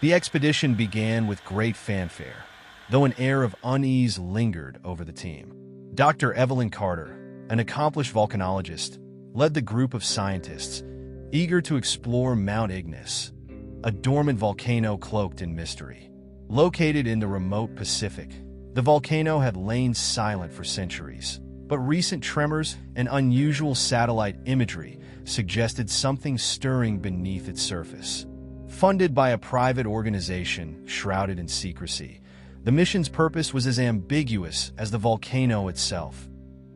The expedition began with great fanfare, though an air of unease lingered over the team. Dr. Evelyn Carter, an accomplished volcanologist, led the group of scientists, eager to explore Mount Ignis, a dormant volcano cloaked in mystery. Located in the remote Pacific, the volcano had lain silent for centuries, but recent tremors and unusual satellite imagery suggested something stirring beneath its surface. Funded by a private organization shrouded in secrecy, the mission's purpose was as ambiguous as the volcano itself: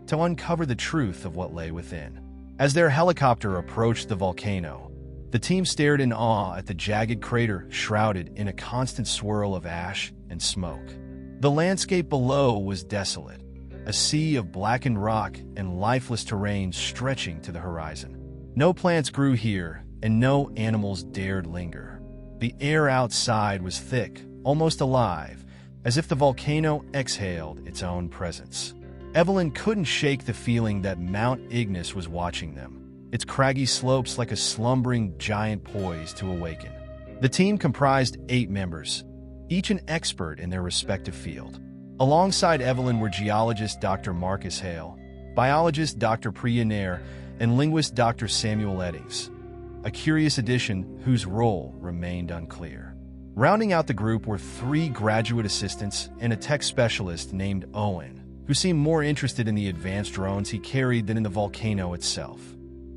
to uncover the truth of what lay within. As their helicopter approached the volcano, the team stared in awe at the jagged crater shrouded in a constant swirl of ash and smoke. The landscape below was desolate, a sea of blackened rock and lifeless terrain stretching to the horizon. No plants grew here, and no animals dared linger. The air outside was thick, almost alive, as if the volcano exhaled its own presence. Evelyn couldn't shake the feeling that Mount Ignis was watching them, its craggy slopes like a slumbering giant poised to awaken. The team comprised 8 members, each an expert in their respective field. Alongside Evelyn were geologist Dr. Marcus Hale, biologist Dr. Priya Nair, and linguist Dr. Samuel Eddings, a curious addition whose role remained unclear. Rounding out the group were 3 graduate assistants and a tech specialist named Owen, who seemed more interested in the advanced drones he carried than in the volcano itself.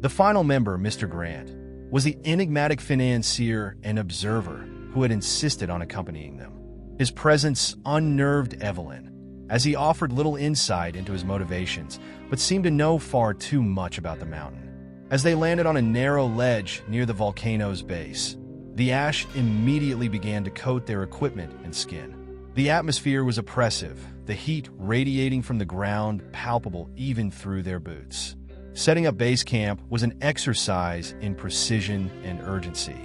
The final member, Mr. Grant, was the enigmatic financier and observer who had insisted on accompanying them. His presence unnerved Evelyn, as he offered little insight into his motivations, but seemed to know far too much about the mountain. As they landed on a narrow ledge near the volcano's base, the ash immediately began to coat their equipment and skin. The atmosphere was oppressive, the heat radiating from the ground palpable even through their boots. Setting up base camp was an exercise in precision and urgency.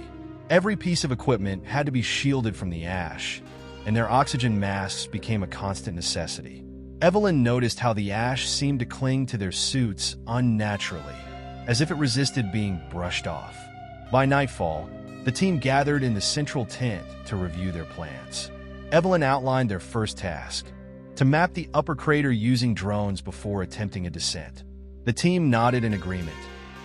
Every piece of equipment had to be shielded from the ash, and their oxygen masks became a constant necessity. Evelyn noticed how the ash seemed to cling to their suits unnaturally, as if it resisted being brushed off. By nightfall, the team gathered in the central tent to review their plans. Evelyn outlined their first task: to map the upper crater using drones before attempting a descent. The team nodded in agreement,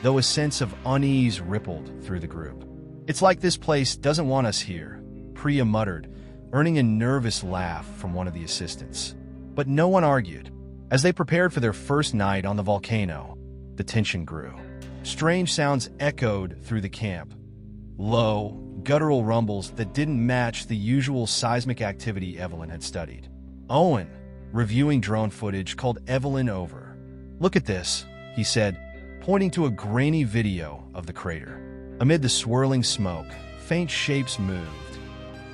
though a sense of unease rippled through the group. "It's like this place doesn't want us here," Priya muttered, earning a nervous laugh from one of the assistants. But no one argued. As they prepared for their first night on the volcano, the tension grew. Strange sounds echoed through the camp. Low, guttural rumbles that didn't match the usual seismic activity Evelyn had studied. Owen, reviewing drone footage, called Evelyn over. "Look at this," he said, pointing to a grainy video of the crater. Amid the swirling smoke, faint shapes moved.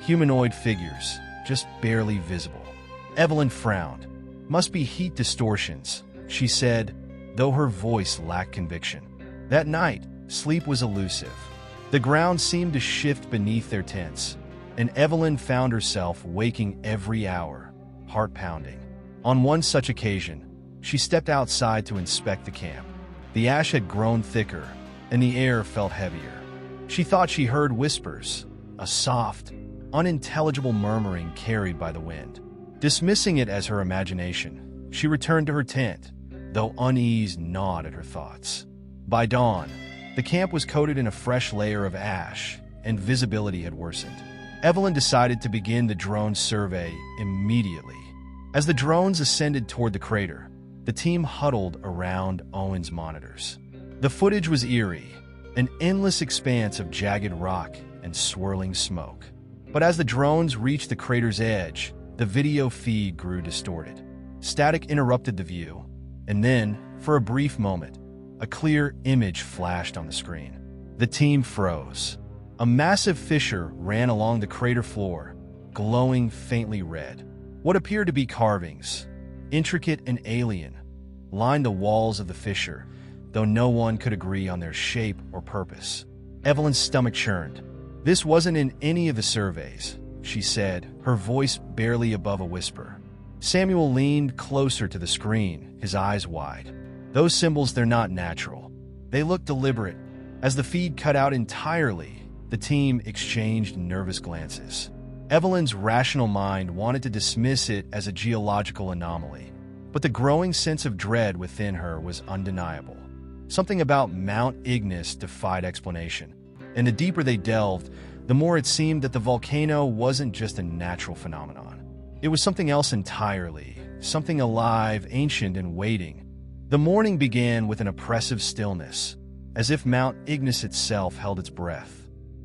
Humanoid figures, just barely visible. Evelyn frowned. "Must be heat distortions," she said, though her voice lacked conviction. That night, sleep was elusive. The ground seemed to shift beneath their tents, and Evelyn found herself waking every hour, heart pounding. On one such occasion, she stepped outside to inspect the camp. The ash had grown thicker, and the air felt heavier. She thought she heard whispers, a soft, unintelligible murmuring carried by the wind. Dismissing it as her imagination, she returned to her tent, though unease gnawed at her thoughts. By dawn, the camp was coated in a fresh layer of ash, and visibility had worsened. Evelyn decided to begin the drone survey immediately. As the drones ascended toward the crater, the team huddled around Owen's monitors. The footage was eerie, an endless expanse of jagged rock and swirling smoke. But as the drones reached the crater's edge, the video feed grew distorted. Static interrupted the view, and then, for a brief moment, a clear image flashed on the screen. The team froze. A massive fissure ran along the crater floor, glowing faintly red. What appeared to be carvings, intricate and alien, lined the walls of the fissure, though no one could agree on their shape or purpose. Evelyn's stomach churned. "This wasn't in any of the surveys," she said, her voice barely above a whisper. Samuel leaned closer to the screen, his eyes wide. "Those symbols, they're not natural. They look deliberate." As the feed cut out entirely, The team exchanged nervous glances. Evelyn's rational mind wanted to dismiss it as a geological anomaly, but the growing sense of dread within her was undeniable. Something about Mount Ignis defied explanation, and the deeper they delved, the more it seemed that the volcano wasn't just a natural phenomenon. It was something else entirely, something alive, ancient, and waiting. The morning began with an oppressive stillness, as if Mount Ignis itself held its breath.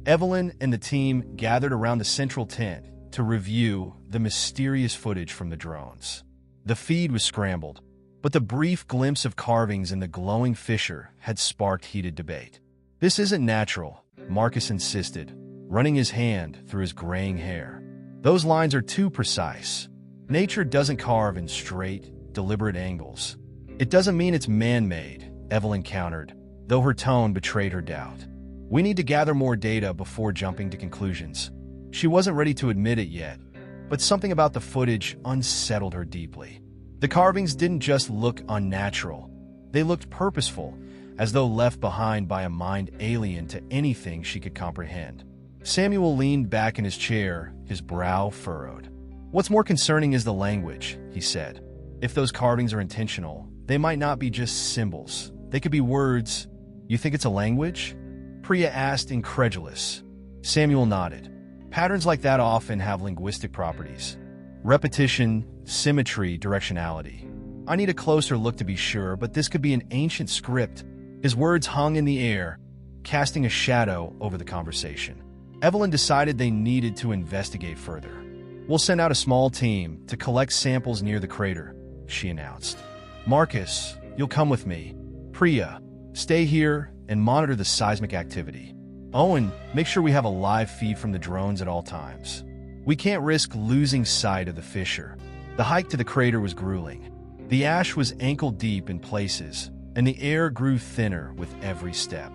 Evelyn and the team gathered around the central tent to review the mysterious footage from the drones. The feed was scrambled, but the brief glimpse of carvings in the glowing fissure had sparked heated debate. "This isn't natural," Marcus insisted, running his hand through his graying hair. "Those lines are too precise. Nature doesn't carve in straight, deliberate angles." "It doesn't mean it's man-made," Evelyn countered, though her tone betrayed her doubt. "We need to gather more data before jumping to conclusions." She wasn't ready to admit it yet, but something about the footage unsettled her deeply. The carvings didn't just look unnatural. They looked purposeful, as though left behind by a mind alien to anything she could comprehend. Samuel leaned back in his chair, his brow furrowed. "What's more concerning is the language," he said. "If those carvings are intentional, they might not be just symbols. They could be words." "You think it's a language?" Priya asked, incredulous. Samuel nodded. "Patterns like that often have linguistic properties. Repetition, symmetry, directionality. I need a closer look to be sure, but this could be an ancient script." His words hung in the air, casting a shadow over the conversation. Evelyn decided they needed to investigate further. "We'll send out a small team to collect samples near the crater," she announced. "Marcus, you'll come with me. Priya, stay here and monitor the seismic activity. Owen, make sure we have a live feed from the drones at all times. We can't risk losing sight of the fissure." The hike to the crater was grueling. The ash was ankle-deep in places, and the air grew thinner with every step.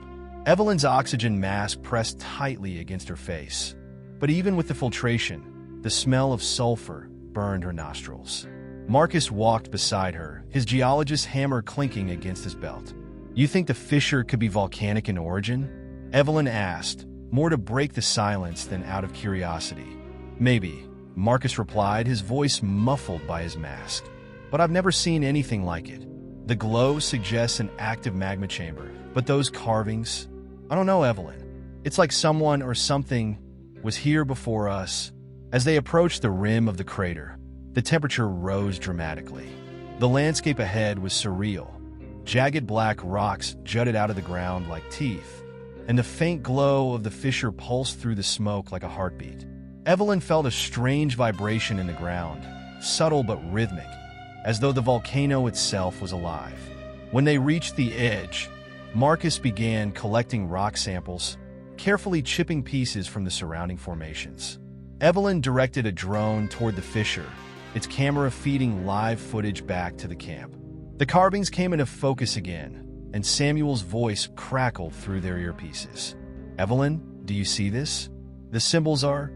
Evelyn's oxygen mask pressed tightly against her face, but even with the filtration, the smell of sulfur burned her nostrils. Marcus walked beside her, his geologist's hammer clinking against his belt. "You think the fissure could be volcanic in origin?" Evelyn asked, more to break the silence than out of curiosity. "Maybe," Marcus replied, his voice muffled by his mask. "But I've never seen anything like it. The glow suggests an active magma chamber, but those carvings... I don't know, Evelyn. It's like someone or something was here before us." As they approached the rim of the crater, the temperature rose dramatically. The landscape ahead was surreal. Jagged black rocks jutted out of the ground like teeth, and the faint glow of the fissure pulsed through the smoke like a heartbeat. Evelyn felt a strange vibration in the ground, subtle but rhythmic, as though the volcano itself was alive. When they reached the edge, Marcus began collecting rock samples, carefully chipping pieces from the surrounding formations. Evelyn directed a drone toward the fissure, its camera feeding live footage back to the camp. The carvings came into focus again, and Samuel's voice crackled through their earpieces. "Evelyn, do you see this? The symbols are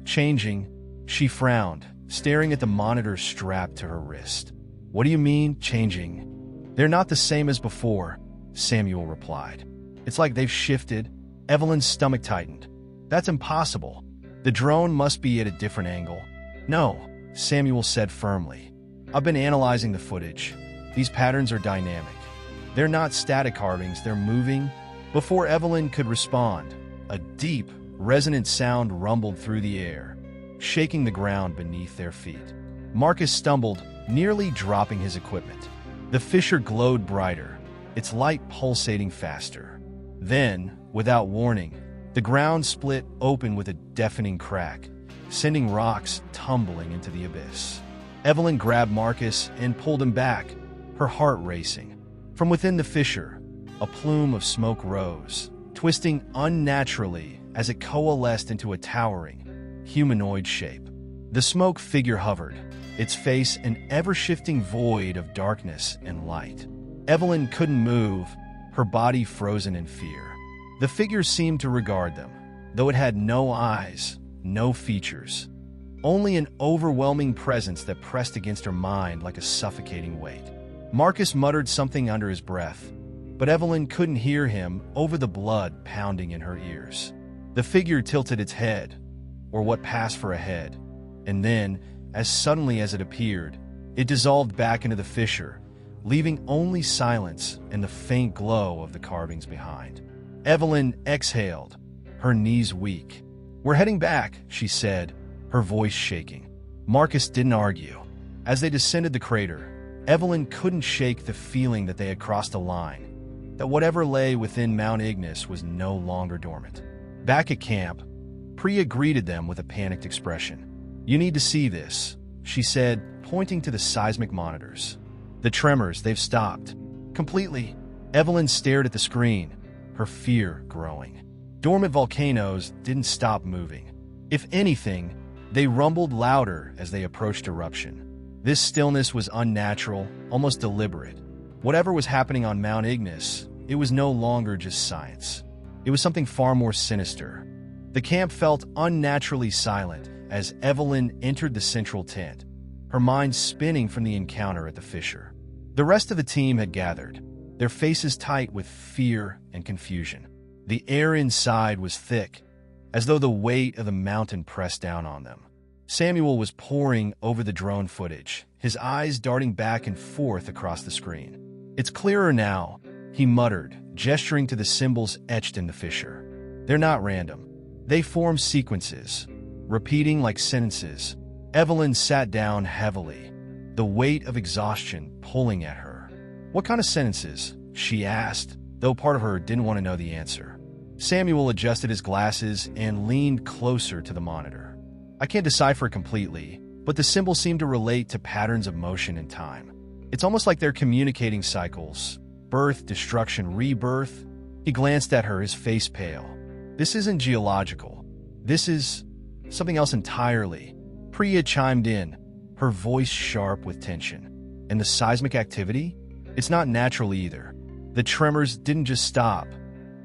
changing." She frowned, staring at the monitor strapped to her wrist. "What do you mean, changing?" "They're not the same as before," Samuel replied. "It's like they've shifted." Evelyn's stomach tightened. "That's impossible. The drone must be at a different angle." "No," Samuel said firmly. "I've been analyzing the footage. These patterns are dynamic. They're not static carvings, they're moving." Before Evelyn could respond, a deep, resonant sound rumbled through the air, shaking the ground beneath their feet. Marcus stumbled, nearly dropping his equipment. The fissure glowed brighter, its light pulsating faster. Then, without warning, the ground split open with a deafening crack, sending rocks tumbling into the abyss. Evelyn grabbed Marcus and pulled him back, her heart racing. From within the fissure, a plume of smoke rose, twisting unnaturally as it coalesced into a towering, humanoid shape. The smoke figure hovered, its face an ever-shifting void of darkness and light. Evelyn couldn't move, her body frozen in fear. The figure seemed to regard them, though it had no eyes, no features. Only an overwhelming presence that pressed against her mind like a suffocating weight. Marcus muttered something under his breath, but Evelyn couldn't hear him over the blood pounding in her ears. The figure tilted its head, or what passed for a head, and then, as suddenly as it appeared, it dissolved back into the fissure, leaving only silence and the faint glow of the carvings behind. Evelyn exhaled, her knees weak. "We're heading back," she said, her voice shaking. Marcus didn't argue. As they descended the crater, Evelyn couldn't shake the feeling that they had crossed a line, that whatever lay within Mount Ignis was no longer dormant. Back at camp, Priya greeted them with a panicked expression. "You need to see this," she said, pointing to the seismic monitors. "The tremors, they've stopped. Completely." Evelyn stared at the screen, her fear growing. Dormant volcanoes didn't stop moving. If anything, they rumbled louder as they approached eruption. This stillness was unnatural, almost deliberate. Whatever was happening on Mount Ignis, it was no longer just science. It was something far more sinister. The camp felt unnaturally silent as Evelyn entered the central tent, her mind spinning from the encounter at the fissure. The rest of the team had gathered, their faces tight with fear and confusion. The air inside was thick, as though the weight of the mountain pressed down on them. Samuel was poring over the drone footage, his eyes darting back and forth across the screen. "It's clearer now," he muttered, gesturing to the symbols etched in the fissure. "They're not random. They form sequences, repeating like sentences." Evelyn sat down heavily, the weight of exhaustion pulling at her. "What kind of sentences?" she asked, though part of her didn't want to know the answer. Samuel adjusted his glasses and leaned closer to the monitor. "I can't decipher it completely, but the symbols seem to relate to patterns of motion and time. It's almost like they're communicating cycles. Birth, destruction, rebirth." He glanced at her, his face pale. "This isn't geological. This is something else entirely." Priya chimed in, her voice sharp with tension. "And the seismic activity? It's not natural either. The tremors didn't just stop.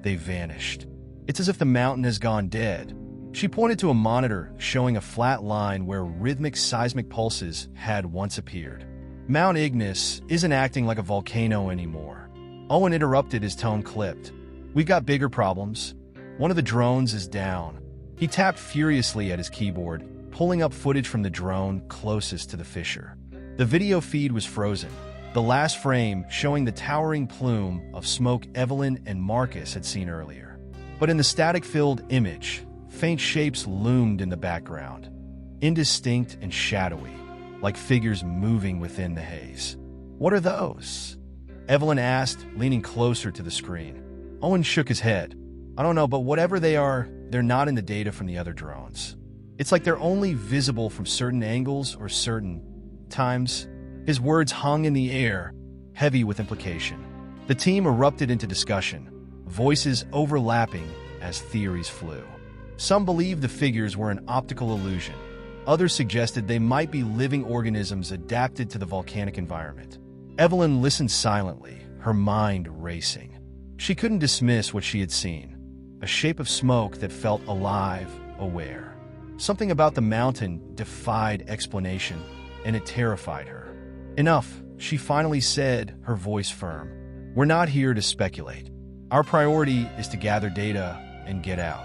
They vanished. It's as if the mountain has gone dead." She pointed to a monitor showing a flat line where rhythmic seismic pulses had once appeared. "Mount Ignis isn't acting like a volcano anymore." Owen interrupted, his tone clipped. "We've got bigger problems. One of the drones is down." He tapped furiously at his keyboard, pulling up footage from the drone closest to the fissure. The video feed was frozen, the last frame showing the towering plume of smoke Evelyn and Marcus had seen earlier. But in the static-filled image, faint shapes loomed in the background, indistinct and shadowy, like figures moving within the haze. "What are those?" Evelyn asked, leaning closer to the screen. Owen shook his head. "I don't know, but whatever they are, they're not in the data from the other drones. It's like they're only visible from certain angles or certain times." His words hung in the air, heavy with implication. The team erupted into discussion, voices overlapping as theories flew. Some believed the figures were an optical illusion. Others suggested they might be living organisms adapted to the volcanic environment. Evelyn listened silently, her mind racing. She couldn't dismiss what she had seen, a shape of smoke that felt alive, aware. Something about the mountain defied explanation, and it terrified her. "Enough," she finally said, her voice firm. "We're not here to speculate. Our priority is to gather data and get out.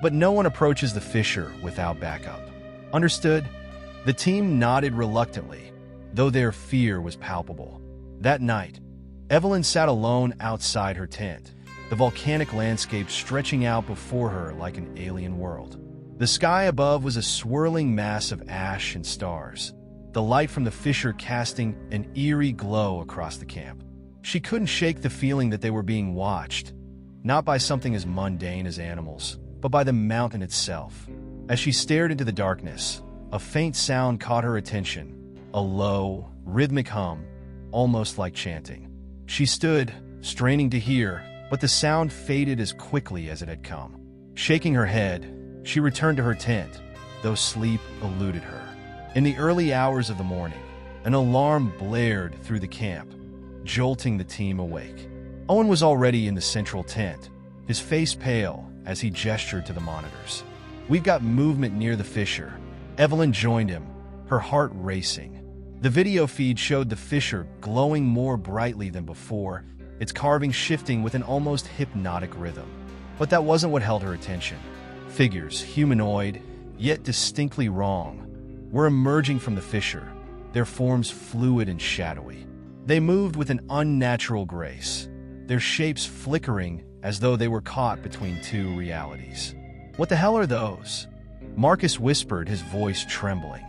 But no one approaches the fissure without backup." "Understood?" The team nodded reluctantly, though their fear was palpable. That night, Evelyn sat alone outside her tent, the volcanic landscape stretching out before her like an alien world. The sky above was a swirling mass of ash and stars, the light from the fissure casting an eerie glow across the camp. She couldn't shake the feeling that they were being watched, not by something as mundane as animals, but by the mountain itself. As she stared into the darkness, a faint sound caught her attention, a low, rhythmic hum, almost like chanting. She stood, straining to hear, but the sound faded as quickly as it had come. Shaking her head, she returned to her tent, though sleep eluded her. In the early hours of the morning, an alarm blared through the camp, jolting the team awake. Owen was already in the central tent, his face pale as he gestured to the monitors. "We've got movement near the fissure." Evelyn joined him, her heart racing. The video feed showed the fissure glowing more brightly than before, its carving shifting with an almost hypnotic rhythm. But that wasn't what held her attention. figures, humanoid, yet distinctly wrong, were emerging from the fissure, their forms fluid and shadowy. They moved with an unnatural grace, their shapes flickering as though they were caught between two realities. "What the hell are those?" Marcus whispered, his voice trembling.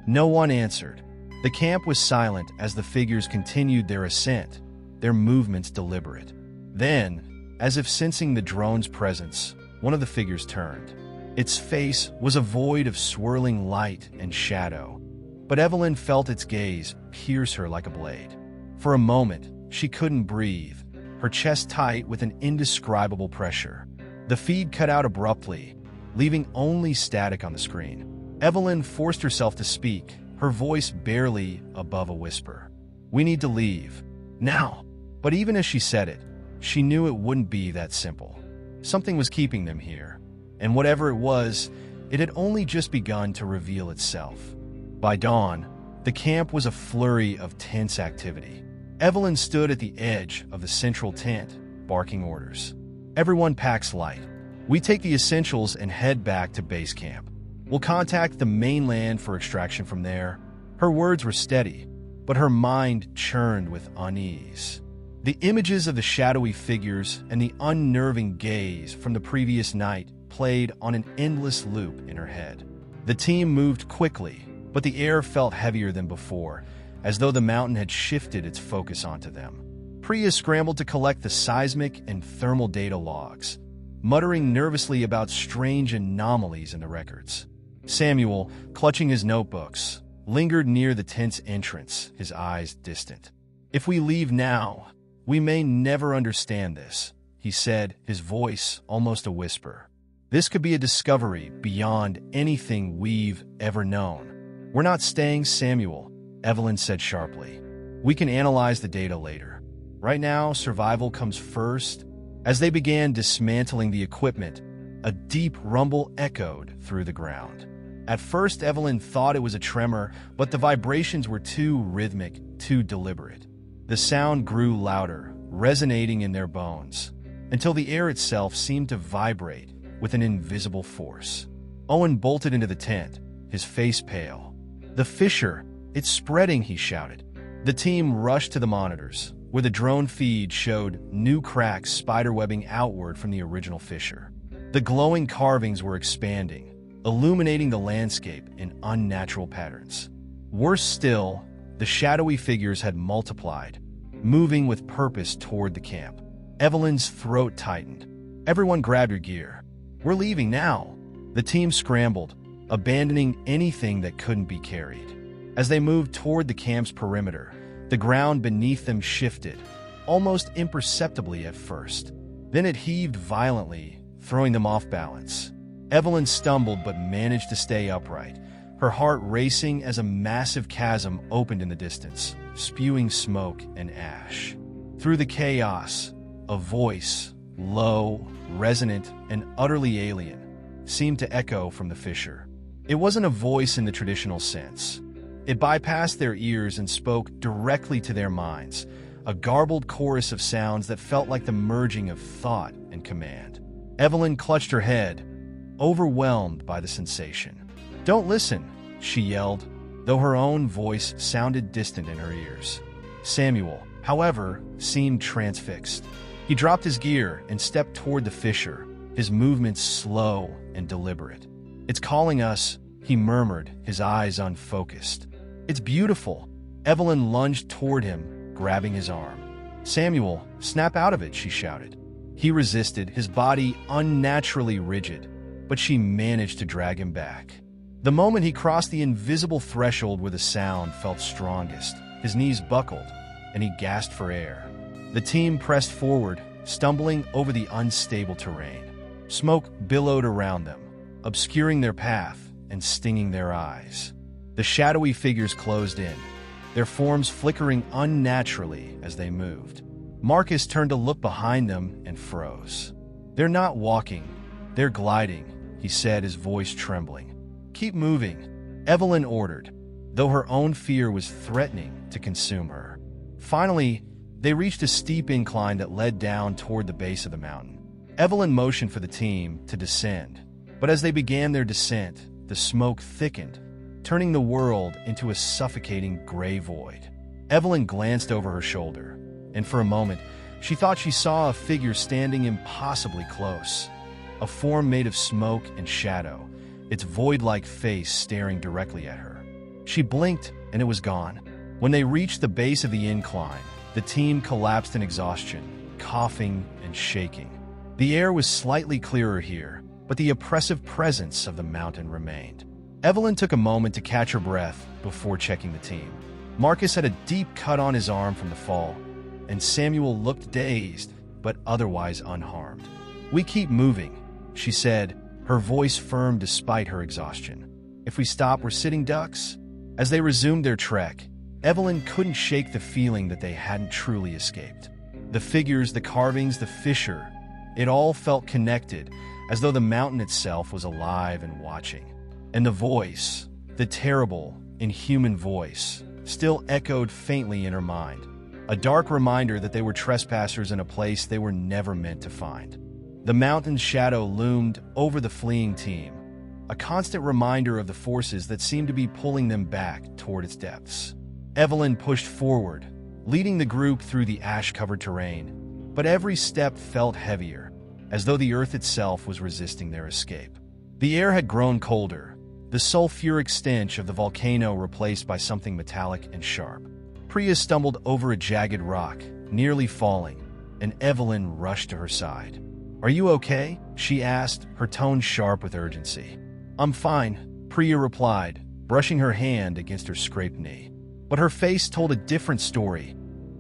No one answered. The camp was silent as the figures continued their ascent, their movements deliberate. Then, as if sensing the drone's presence, one of the figures turned. Its face was a void of swirling light and shadow, but Evelyn felt its gaze pierce her like a blade. For a moment, she couldn't breathe, her chest tight with an indescribable pressure. The feed cut out abruptly, leaving only static on the screen. Evelyn forced herself to speak, her voice barely above a whisper. "We need to leave. Now." But even as she said it, she knew it wouldn't be that simple. Something was keeping them here, and whatever it was, it had only just begun to reveal itself. By dawn, the camp was a flurry of tense activity. Evelyn stood at the edge of the central tent, barking orders. "Everyone packs light. We take the essentials and head back to base camp. We'll contact the mainland for extraction from there." Her words were steady, but her mind churned with unease. The images of the shadowy figures and the unnerving gaze from the previous night played on an endless loop in her head. The team moved quickly, but the air felt heavier than before, as though the mountain had shifted its focus onto them. Priya scrambled to collect the seismic and thermal data logs, muttering nervously about strange anomalies in the records. Samuel, clutching his notebooks, lingered near the tent's entrance, his eyes distant. "If we leave now, we may never understand this," he said, his voice almost a whisper. "This could be a discovery beyond anything we've ever known." "We're not staying, Samuel," Evelyn said sharply. "We can analyze the data later. Right now, survival comes first." As they began dismantling the equipment, a deep rumble echoed through the ground. At first, Evelyn thought it was a tremor, but the vibrations were too rhythmic, too deliberate. The sound grew louder, resonating in their bones, until the air itself seemed to vibrate with an invisible force. Owen bolted into the tent, his face pale. "The fissure! It's spreading!" he shouted. The team rushed to the monitors, where the drone feed showed new cracks spiderwebbing outward from the original fissure. The glowing carvings were expanding, illuminating the landscape in unnatural patterns. Worse still, the shadowy figures had multiplied, moving with purpose toward the camp. Evelyn's throat tightened. "Everyone grab your gear. We're leaving now." The team scrambled, abandoning anything that couldn't be carried. As they moved toward the camp's perimeter, the ground beneath them shifted, almost imperceptibly at first. Then it heaved violently, throwing them off balance. Evelyn stumbled but managed to stay upright, her heart racing as a massive chasm opened in the distance, spewing smoke and ash. Through the chaos, a voice, low, resonant, and utterly alien, seemed to echo from the fissure. It wasn't a voice in the traditional sense. It bypassed their ears and spoke directly to their minds, a garbled chorus of sounds that felt like the merging of thought and command. Evelyn clutched her head, overwhelmed by the sensation. "Don't listen," she yelled, though her own voice sounded distant in her ears. Samuel, however, seemed transfixed. He dropped his gear and stepped toward the fissure, his movements slow and deliberate. "It's calling us," he murmured, his eyes unfocused. "It's beautiful." Evelyn lunged toward him, grabbing his arm. "Samuel, snap out of it," she shouted. He resisted, his body unnaturally rigid, but she managed to drag him back. The moment he crossed the invisible threshold where the sound felt strongest, his knees buckled, and he gasped for air. The team pressed forward, stumbling over the unstable terrain. Smoke billowed around them, obscuring their path and stinging their eyes. The shadowy figures closed in, their forms flickering unnaturally as they moved. Marcus turned to look behind them and froze. "They're not walking, they're gliding," he said, his voice trembling. "Keep moving," Evelyn ordered, though her own fear was threatening to consume her. Finally, they reached a steep incline that led down toward the base of the mountain. Evelyn motioned for the team to descend, But as they began their descent, the smoke thickened, turning the world into a suffocating gray void. Evelyn glanced over her shoulder, and for a moment, she thought she saw a figure standing impossibly close. A form made of smoke and shadow, its void-like face staring directly at her. She blinked, and it was gone. When they reached the base of the incline, the team collapsed in exhaustion, coughing and shaking. The air was slightly clearer here, but the oppressive presence of the mountain remained. Evelyn took a moment to catch her breath before checking the team. Marcus had a deep cut on his arm from the fall, and Samuel looked dazed, but otherwise unharmed. "We keep moving," she said, her voice firm despite her exhaustion. "If we stop, we're sitting ducks." As they resumed their trek, Evelyn couldn't shake the feeling that they hadn't truly escaped. The figures, the carvings, the fissure, it all felt connected, as though the mountain itself was alive and watching. And the voice, the terrible, inhuman voice, still echoed faintly in her mind, a dark reminder that they were trespassers in a place they were never meant to find. The mountain's shadow loomed over the fleeing team, a constant reminder of the forces that seemed to be pulling them back toward its depths. Evelyn pushed forward, leading the group through the ash-covered terrain, but every step felt heavier, as though the earth itself was resisting their escape. The air had grown colder, the sulfuric stench of the volcano replaced by something metallic and sharp. Priya stumbled over a jagged rock, nearly falling, and Evelyn rushed to her side. "Are you okay?" she asked, her tone sharp with urgency. "I'm fine," Priya replied, brushing her hand against her scraped knee. But her face told a different story,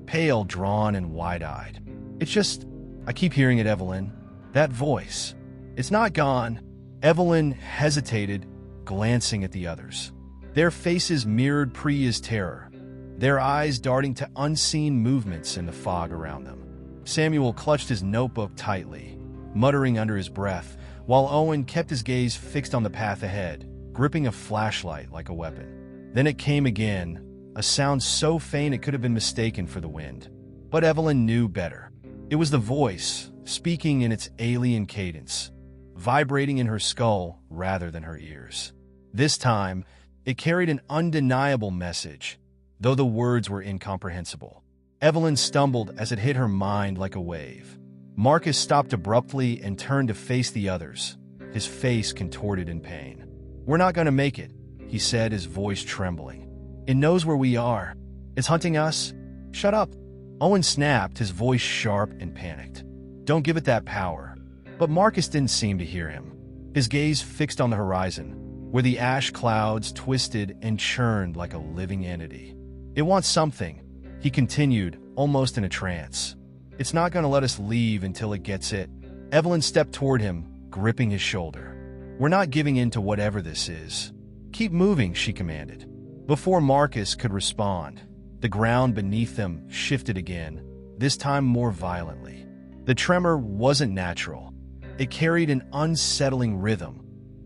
pale, drawn, and wide-eyed. "It's just, I keep hearing it, Evelyn. That voice. It's not gone." Evelyn hesitated, glancing at the others. Their faces mirrored Priya's terror, their eyes darting to unseen movements in the fog around them. Samuel clutched his notebook tightly, muttering under his breath, while Owen kept his gaze fixed on the path ahead, gripping a flashlight like a weapon. Then it came again, a sound so faint it could have been mistaken for the wind. But Evelyn knew better. It was the voice, speaking in its alien cadence, vibrating in her skull rather than her ears. This time, it carried an undeniable message, though the words were incomprehensible. Evelyn stumbled as it hit her mind like a wave. Marcus stopped abruptly and turned to face the others, his face contorted in pain. "We're not going to make it," he said, his voice trembling. "It knows where we are. It's hunting us." "Shut up." Owen snapped, his voice sharp and panicked. "Don't give it that power." But Marcus didn't seem to hear him, his gaze fixed on the horizon, where the ash clouds twisted and churned like a living entity. "It wants something," he continued, almost in a trance. "It's not going to let us leave until it gets it." Evelyn stepped toward him, gripping his shoulder. "We're not giving in to whatever this is. Keep moving," she commanded. Before Marcus could respond, the ground beneath them shifted again, this time more violently. The tremor wasn't natural. It carried an unsettling rhythm,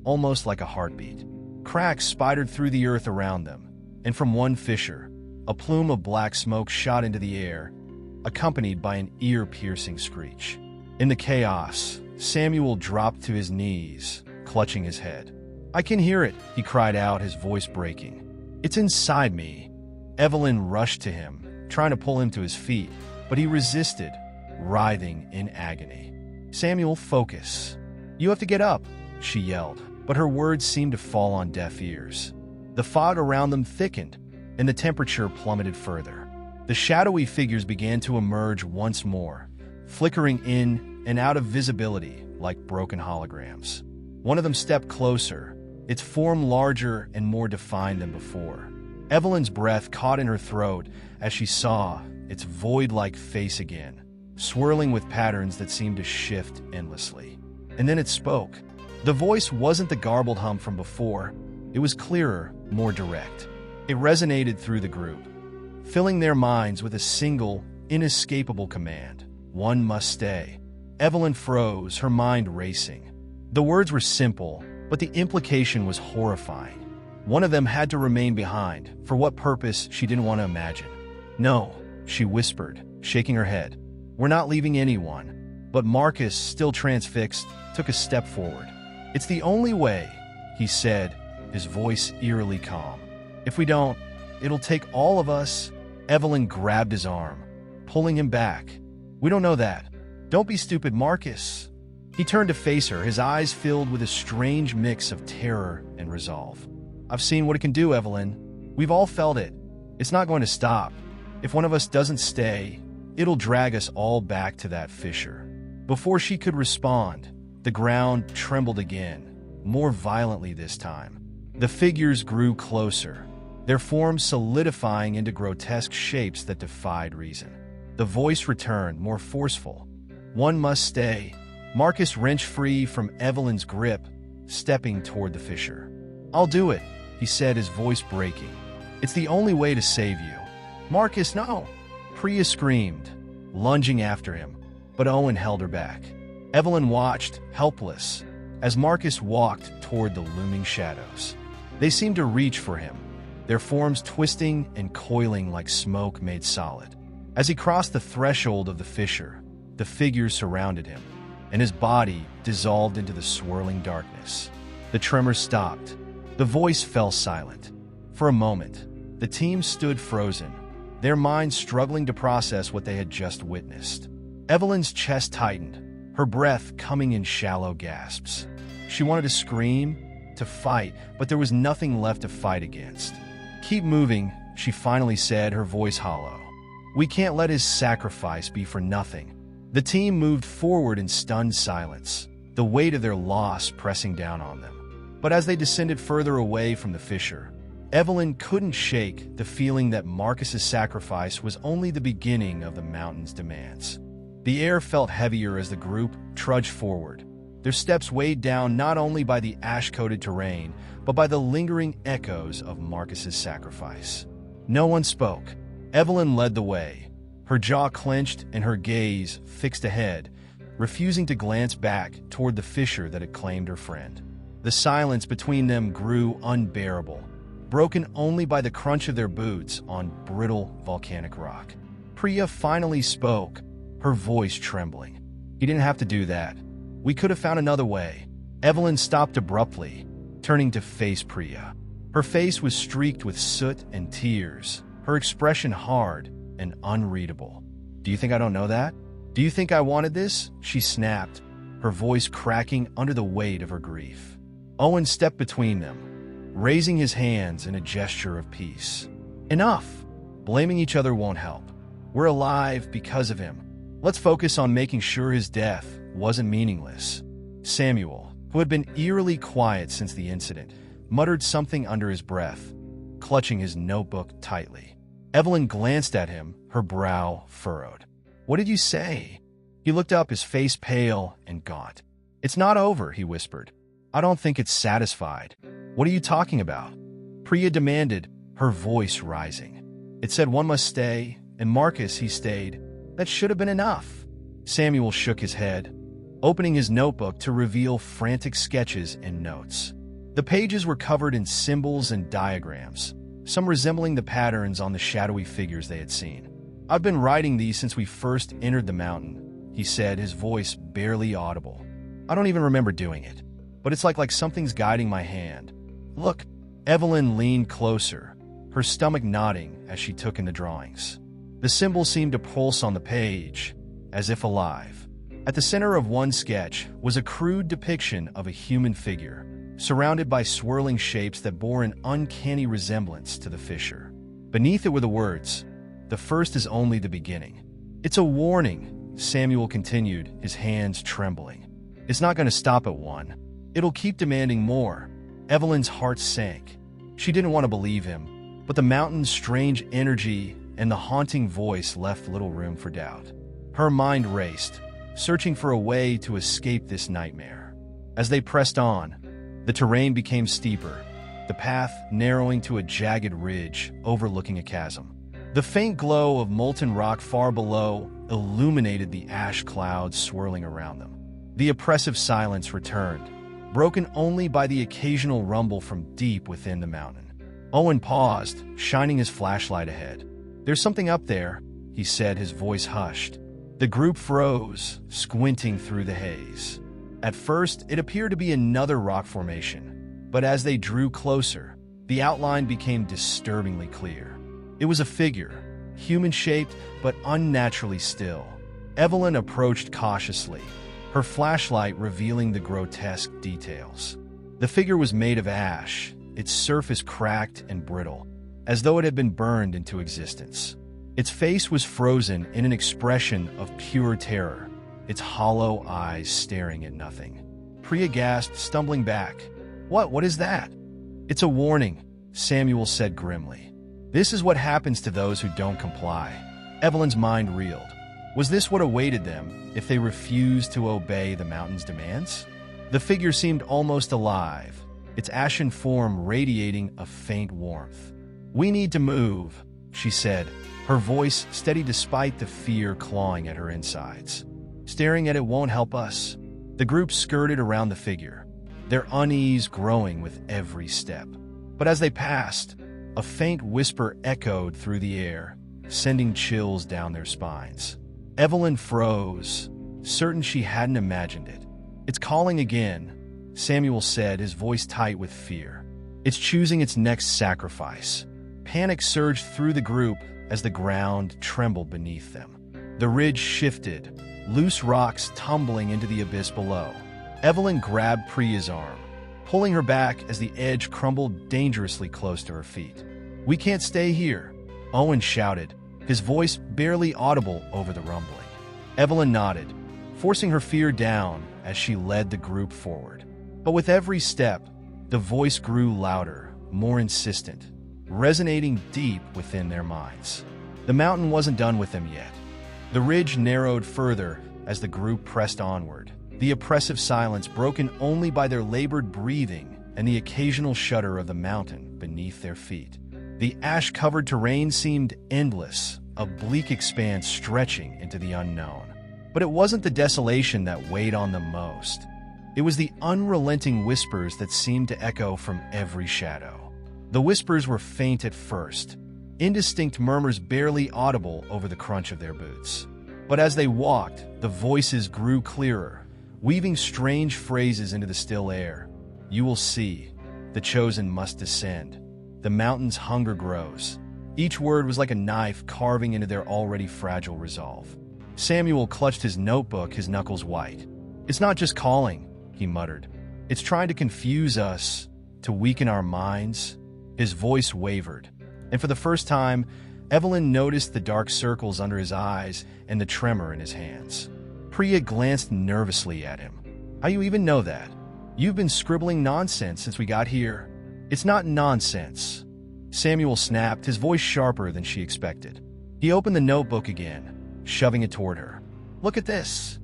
almost like a heartbeat. Cracks spidered through the earth around them, and from one fissure, a plume of black smoke shot into the air, accompanied by an ear-piercing screech. In the chaos, Samuel dropped to his knees, clutching his head. "I can hear it," he cried out, his voice breaking. "It's inside me." Evelyn rushed to him, trying to pull him to his feet, but he resisted, writhing in agony. "Samuel, focus. You have to get up," she yelled, but her words seemed to fall on deaf ears. The fog around them thickened, and the temperature plummeted further. The shadowy figures began to emerge once more, flickering in and out of visibility like broken holograms. One of them stepped closer, its form larger and more defined than before. Evelyn's breath caught in her throat as she saw its void-like face again, swirling with patterns that seemed to shift endlessly. And then it spoke. The voice wasn't the garbled hum from before. It was clearer, more direct. It resonated through the group, filling their minds with a single, inescapable command. One must stay. Evelyn froze, her mind racing. The words were simple, but the implication was horrifying. One of them had to remain behind, for what purpose she didn't want to imagine. "No," she whispered, shaking her head. "We're not leaving anyone." But Marcus, still transfixed, took a step forward. It's the only way, he said, his voice eerily calm. If we don't, it'll take all of us. Evelyn grabbed his arm, pulling him back. We don't know that. Don't be stupid, Marcus. He turned to face her, his eyes filled with a strange mix of terror and resolve. I've seen what it can do, Evelyn. We've all felt it. It's not going to stop. If one of us doesn't stay, it'll drag us all back to that fissure. Before she could respond, the ground trembled again, more violently this time. The figures grew closer, their forms solidifying into grotesque shapes that defied reason. The voice returned, more forceful. One must stay. Marcus wrenched free from Evelyn's grip, stepping toward the fissure. I'll do it, he said, his voice breaking. It's the only way to save you. Marcus, no! Priya screamed, lunging after him, but Owen held her back. Evelyn watched, helpless, as Marcus walked toward the looming shadows. They seemed to reach for him, their forms twisting and coiling like smoke made solid. As he crossed the threshold of the fissure, the figures surrounded him, and his body dissolved into the swirling darkness. The tremor stopped. The voice fell silent. For a moment, the team stood frozen, their minds struggling to process what they had just witnessed. Evelyn's chest tightened, her breath coming in shallow gasps. She wanted to scream, to fight, but there was nothing left to fight against. Keep moving, she finally said, her voice hollow. We can't let his sacrifice be for nothing. The team moved forward in stunned silence, the weight of their loss pressing down on them. But as they descended further away from the fissure, Evelyn couldn't shake the feeling that Marcus's sacrifice was only the beginning of the mountain's demands. The air felt heavier as the group trudged forward, their steps weighed down not only by the ash-coated terrain, but by the lingering echoes of Marcus's sacrifice. No one spoke. Evelyn led the way, her jaw clenched and her gaze fixed ahead, refusing to glance back toward the fissure that had claimed her friend. The silence between them grew unbearable, broken only by the crunch of their boots on brittle volcanic rock. Priya finally spoke, her voice trembling. He didn't have to do that. We could have found another way. Evelyn stopped abruptly, turning to face Priya. Her face was streaked with soot and tears, her expression hard and unreadable. Do you think I don't know that? Do you think I wanted this? She snapped, her voice cracking under the weight of her grief. Owen stepped between them, raising his hands in a gesture of peace. Enough! Blaming each other won't help. We're alive because of him. Let's focus on making sure his death wasn't meaningless. Samuel, who had been eerily quiet since the incident, muttered something under his breath, clutching his notebook tightly. Evelyn glanced at him, her brow furrowed. What did you say? He looked up, his face pale and gaunt. It's not over, he whispered. I don't think it's satisfied. What are you talking about? Priya demanded, her voice rising. It said one must stay, and Marcus, he stayed. That should have been enough. Samuel shook his head, opening his notebook to reveal frantic sketches and notes. The pages were covered in symbols and diagrams, some resembling the patterns on the shadowy figures they had seen. I've been writing these since we first entered the mountain, he said, his voice barely audible. I don't even remember doing it, but it's like something's guiding my hand. Look, Evelyn leaned closer, her stomach nodding as she took in the drawings. The symbols seemed to pulse on the page, as if alive. At the center of one sketch was a crude depiction of a human figure, surrounded by swirling shapes that bore an uncanny resemblance to the fissure. Beneath it were the words, "The first is only the beginning." It's a warning, Samuel continued, his hands trembling. It's not going to stop at one. It'll keep demanding more. Evelyn's heart sank. She didn't want to believe him, but the mountain's strange energy and the haunting voice left little room for doubt. Her mind raced, searching for a way to escape this nightmare. As they pressed on, the terrain became steeper, the path narrowing to a jagged ridge overlooking a chasm. The faint glow of molten rock far below illuminated the ash clouds swirling around them. The oppressive silence returned, broken only by the occasional rumble from deep within the mountain. Owen paused, shining his flashlight ahead. There's something up there, he said, his voice hushed. The group froze, squinting through the haze. At first, it appeared to be another rock formation, but as they drew closer, the outline became disturbingly clear. It was a figure, human-shaped but unnaturally still. Evelyn approached cautiously, her flashlight revealing the grotesque details. The figure was made of ash, its surface cracked and brittle, as though it had been burned into existence. Its face was frozen in an expression of pure terror, its hollow eyes staring at nothing. Priya gasped, stumbling back. What is that?" "It's a warning," Samuel said grimly. "This is what happens to those who don't comply." Evelyn's mind reeled. Was this what awaited them if they refused to obey the mountain's demands? The figure seemed almost alive, its ashen form radiating a faint warmth. "We need to move," she said, her voice steady despite the fear clawing at her insides. "Staring at it won't help us." The group skirted around the figure, their unease growing with every step. But as they passed, a faint whisper echoed through the air, sending chills down their spines. Evelyn froze, certain she hadn't imagined it. "It's calling again," Samuel said, his voice tight with fear. "It's choosing its next sacrifice." Panic surged through the group as the ground trembled beneath them. The ridge shifted, loose rocks tumbling into the abyss below. Evelyn grabbed Priya's arm, pulling her back as the edge crumbled dangerously close to her feet. "We can't stay here," Owen shouted, his voice barely audible over the rumbling. Evelyn nodded, forcing her fear down as she led the group forward. But with every step, the voice grew louder, more insistent, resonating deep within their minds. The mountain wasn't done with them yet. The ridge narrowed further as the group pressed onward, the oppressive silence broken only by their labored breathing and the occasional shudder of the mountain beneath their feet. The ash-covered terrain seemed endless, a bleak expanse stretching into the unknown. But it wasn't the desolation that weighed on them most. It was the unrelenting whispers that seemed to echo from every shadow. The whispers were faint at first, indistinct murmurs barely audible over the crunch of their boots. But as they walked, the voices grew clearer, weaving strange phrases into the still air. "You will see. The chosen must descend. The mountain's hunger grows." Each word was like a knife carving into their already fragile resolve. Samuel clutched his notebook, his knuckles white. "It's not just calling," he muttered. "It's trying to confuse us, to weaken our minds." His voice wavered, and for the first time, Evelyn noticed the dark circles under his eyes and the tremor in his hands. Priya glanced nervously at him. "How you even know that? You've been scribbling nonsense since we got here." "It's not nonsense," Samuel snapped, his voice sharper than she expected. He opened the notebook again, shoving it toward her. "Look at this."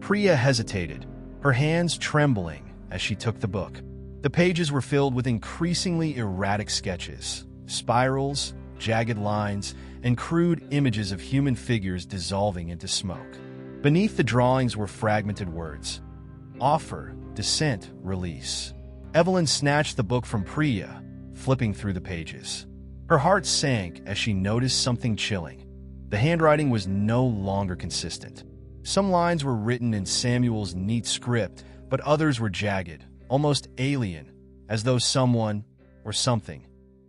Priya hesitated, her hands trembling as she took the book. The pages were filled with increasingly erratic sketches, spirals, jagged lines, and crude images of human figures dissolving into smoke. Beneath the drawings were fragmented words: offer, descent, release. Evelyn snatched the book from Priya, flipping through the pages. Her heart sank as she noticed something chilling. The handwriting was no longer consistent. Some lines were written in Samuel's neat script, but others were jagged, almost alien, as though someone, or something,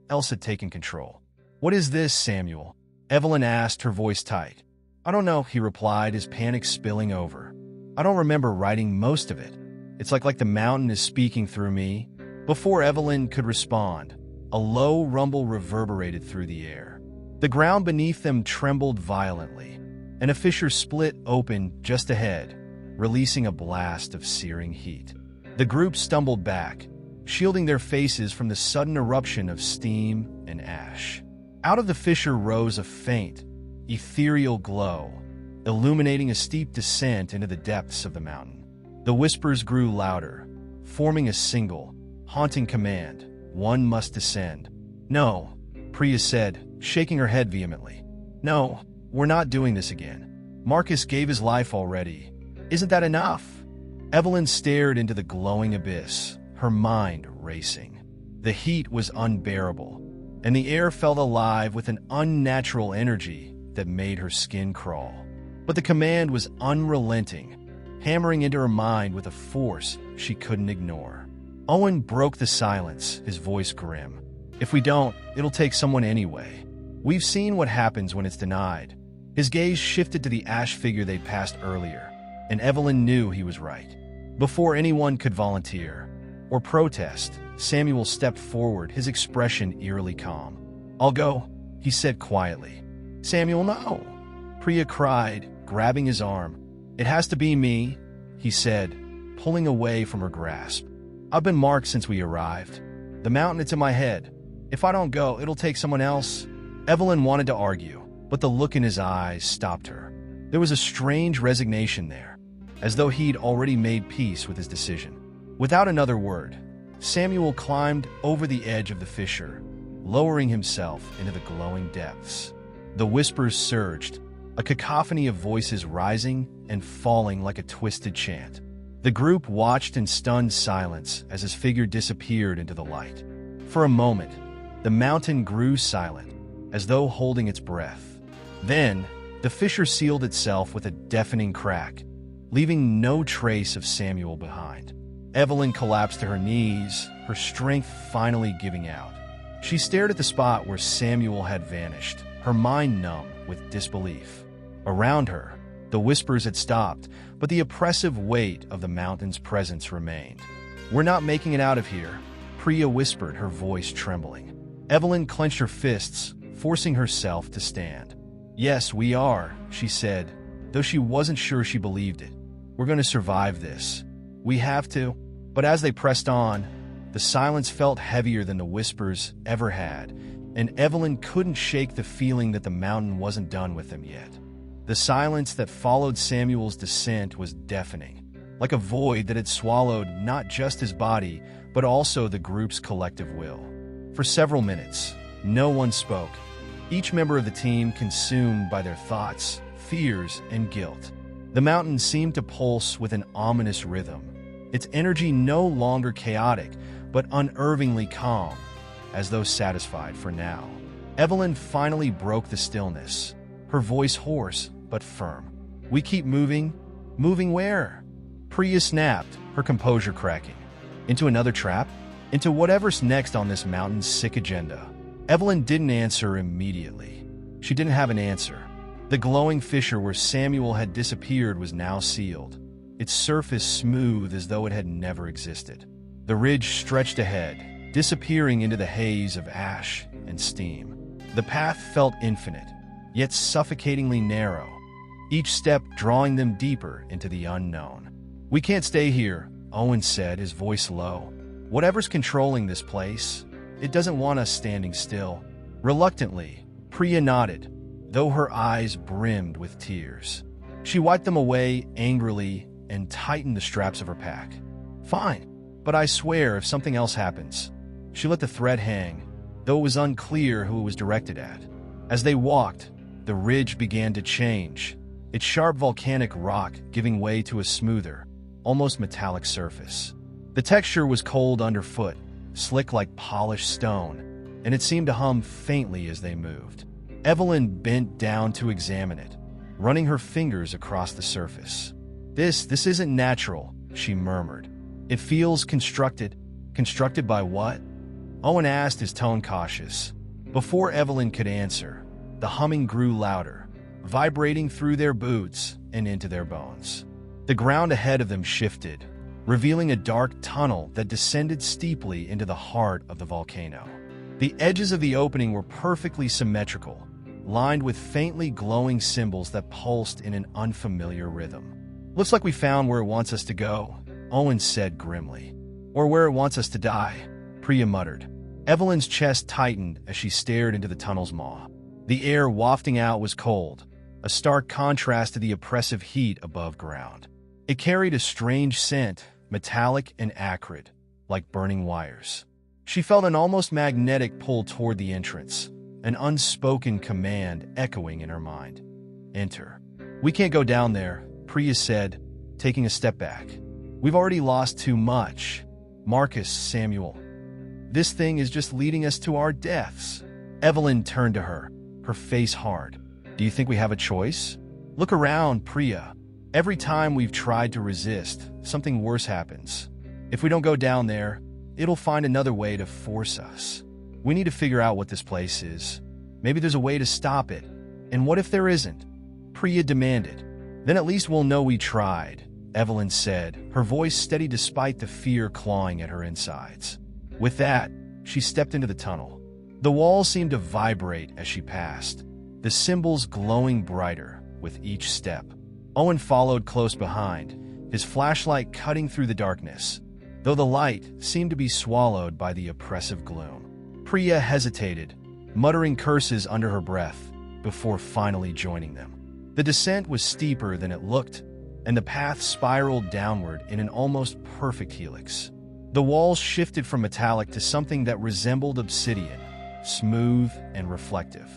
else had taken control. "What is this, Samuel?" Evelyn asked, her voice tight. "I don't know," he replied, his panic spilling over. "I don't remember writing most of it. It's like the mountain is speaking through me." Before Evelyn could respond, a low rumble reverberated through the air. The ground beneath them trembled violently, and a fissure split open just ahead, releasing a blast of searing heat. The group stumbled back, shielding their faces from the sudden eruption of steam and ash. Out of the fissure rose a faint, ethereal glow, illuminating a steep descent into the depths of the mountain. The whispers grew louder, forming a single, haunting command: one must descend. "No," Priya said, shaking her head vehemently. "No, we're not doing this again. Marcus gave his life already. Isn't that enough?" Evelyn stared into the glowing abyss, her mind racing. The heat was unbearable, and the air felt alive with an unnatural energy that made her skin crawl. But the command was unrelenting: hammering into her mind with a force she couldn't ignore. Owen broke the silence, his voice grim. If we don't, it'll take someone anyway. We've seen what happens when it's denied. His gaze shifted to the ash figure they'd passed earlier, and Evelyn knew he was right. Before anyone could volunteer or protest, Samuel stepped forward, his expression eerily calm. "I'll go," he said quietly. "Samuel, no," Priya cried, grabbing his arm. "It has to be me," he said, pulling away from her grasp. "I've been marked since we arrived. The mountain, it's in my head. If I don't go, it'll take someone else." Evelyn wanted to argue, but the look in his eyes stopped her. There was a strange resignation there, as though he'd already made peace with his decision. Without another word, Samuel climbed over the edge of the fissure, lowering himself into the glowing depths. The whispers surged, a cacophony of voices rising and falling like a twisted chant. The group watched in stunned silence as his figure disappeared into the light. For a moment, the mountain grew silent, as though holding its breath. Then, the fissure sealed itself with a deafening crack, leaving no trace of Samuel behind. Evelyn collapsed to her knees, her strength finally giving out. She stared at the spot where Samuel had vanished, her mind numb with disbelief. Around her, the whispers had stopped, but the oppressive weight of the mountain's presence remained. "We're not making it out of here," Priya whispered, her voice trembling. Evelyn clenched her fists, forcing herself to stand. "Yes, we are," she said, though she wasn't sure she believed it. "We're going to survive this. We have to." But as they pressed on, the silence felt heavier than the whispers ever had, and Evelyn couldn't shake the feeling that the mountain wasn't done with them yet. The silence that followed Samuel's descent was deafening, like a void that had swallowed not just his body, but also the group's collective will. For several minutes, no one spoke, each member of the team consumed by their thoughts, fears, and guilt. The mountain seemed to pulse with an ominous rhythm, its energy no longer chaotic, but unnervingly calm, as though satisfied for now. Evelyn finally broke the stillness, her voice hoarse but firm. "We keep moving." "Moving where?" Priya snapped, her composure cracking. "Into another trap? Into whatever's next on this mountain's sick agenda." Evelyn didn't answer immediately. She didn't have an answer. The glowing fissure where Samuel had disappeared was now sealed, its surface smooth as though it had never existed. The ridge stretched ahead, disappearing into the haze of ash and steam. The path felt infinite, yet suffocatingly narrow, each step drawing them deeper into the unknown. "We can't stay here," Owen said, his voice low. "Whatever's controlling this place, it doesn't want us standing still." Reluctantly, Priya nodded, though her eyes brimmed with tears. She wiped them away angrily and tightened the straps of her pack. "Fine, but I swear if something else happens." She let the threat hang, though it was unclear who it was directed at. As they walked, the ridge began to change, its sharp volcanic rock giving way to a smoother, almost metallic surface. The texture was cold underfoot, slick like polished stone, and it seemed to hum faintly as they moved. Evelyn bent down to examine it, running her fingers across the surface. This isn't natural," she murmured. "It feels constructed." "Constructed by what?" Owen asked, his tone cautious. Before Evelyn could answer, the humming grew louder, vibrating through their boots and into their bones. The ground ahead of them shifted, revealing a dark tunnel that descended steeply into the heart of the volcano. The edges of the opening were perfectly symmetrical, lined with faintly glowing symbols that pulsed in an unfamiliar rhythm. "Looks like we found where it wants us to go," Owen said grimly. "Or where it wants us to die," Priya muttered. Evelyn's chest tightened as she stared into the tunnel's maw. The air wafting out was cold, a stark contrast to the oppressive heat above ground. It carried a strange scent, metallic and acrid, like burning wires. She felt an almost magnetic pull toward the entrance, an unspoken command echoing in her mind. "Enter." "We can't go down there," Priya said, taking a step back. "We've already lost too much." "Marcus, Samuel, this thing is just leading us to our deaths." Evelyn turned to her, her face hard. "Do you think we have a choice?" "Look around, Priya." Every time we've tried to resist, something worse happens. If we don't go down there, it'll find another way to force us. We need to figure out what this place is. Maybe there's a way to stop it. And what if there isn't? Priya demanded. Then at least we'll know we tried, Evelyn said, her voice steady despite the fear clawing at her insides. With that, she stepped into the tunnel. The walls seemed to vibrate as she passed, the symbols glowing brighter with each step. Owen followed close behind, his flashlight cutting through the darkness, though the light seemed to be swallowed by the oppressive gloom. Priya hesitated, muttering curses under her breath, before finally joining them. The descent was steeper than it looked, and the path spiraled downward in an almost perfect helix. The walls shifted from metallic to something that resembled obsidian, smooth and reflective.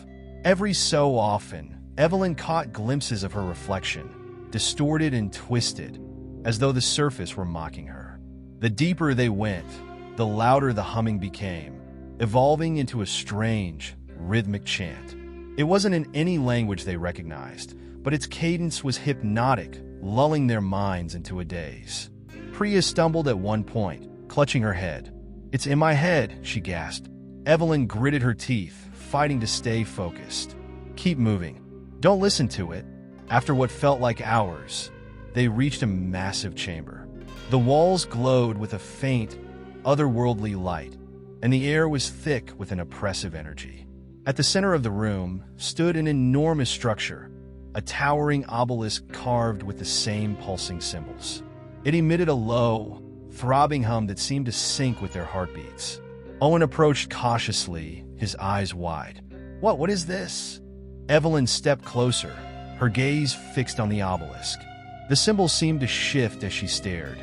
Every so often, Evelyn caught glimpses of her reflection, distorted and twisted, as though the surface were mocking her. The deeper they went, the louder the humming became, evolving into a strange, rhythmic chant. It wasn't in any language they recognized, but its cadence was hypnotic, lulling their minds into a daze. Priya stumbled at one point, clutching her head. "It's in my head," she gasped. Evelyn gritted her teeth, fighting to stay focused. "Keep moving. Don't listen to it." After what felt like hours, they reached a massive chamber. The walls glowed with a faint, otherworldly light, and the air was thick with an oppressive energy. At the center of the room stood an enormous structure, a towering obelisk carved with the same pulsing symbols. It emitted a low, throbbing hum that seemed to sync with their heartbeats. Owen approached cautiously, his eyes wide. What is this?" Evelyn stepped closer, her gaze fixed on the obelisk. The symbols seemed to shift as she stared,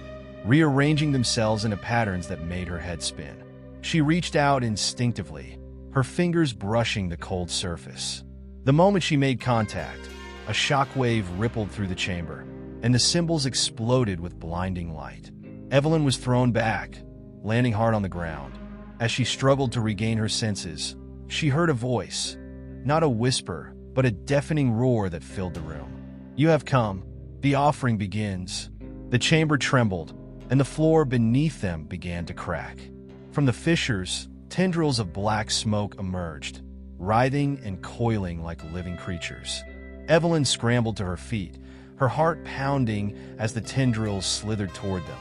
rearranging themselves into patterns that made her head spin. She reached out instinctively, her fingers brushing the cold surface. The moment she made contact, a shockwave rippled through the chamber, and the symbols exploded with blinding light. Evelyn was thrown back, landing hard on the ground. As she struggled to regain her senses, she heard a voice, not a whisper, but a deafening roar that filled the room. "You have come. The offering begins." The chamber trembled, and the floor beneath them began to crack. From the fissures, tendrils of black smoke emerged, writhing and coiling like living creatures. Evelyn scrambled to her feet, her heart pounding as the tendrils slithered toward them,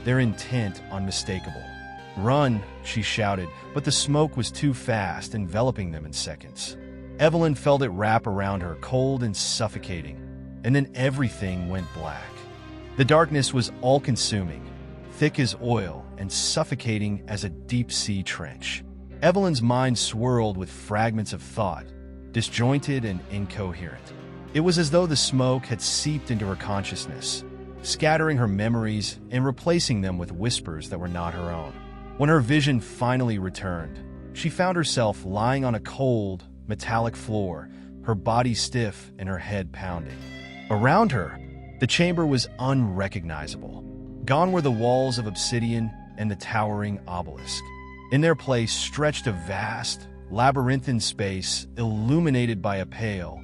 their intent unmistakable. "Run," she shouted, but the smoke was too fast, enveloping them in seconds. Evelyn felt it wrap around her, cold and suffocating, and then everything went black. The darkness was all-consuming, thick as oil and suffocating as a deep-sea trench. Evelyn's mind swirled with fragments of thought, disjointed and incoherent. It was as though the smoke had seeped into her consciousness, scattering her memories and replacing them with whispers that were not her own. When her vision finally returned, she found herself lying on a cold, metallic floor, her body stiff and her head pounding. Around her, the chamber was unrecognizable. Gone were the walls of obsidian and the towering obelisk. In their place stretched a vast, labyrinthine space illuminated by a pale,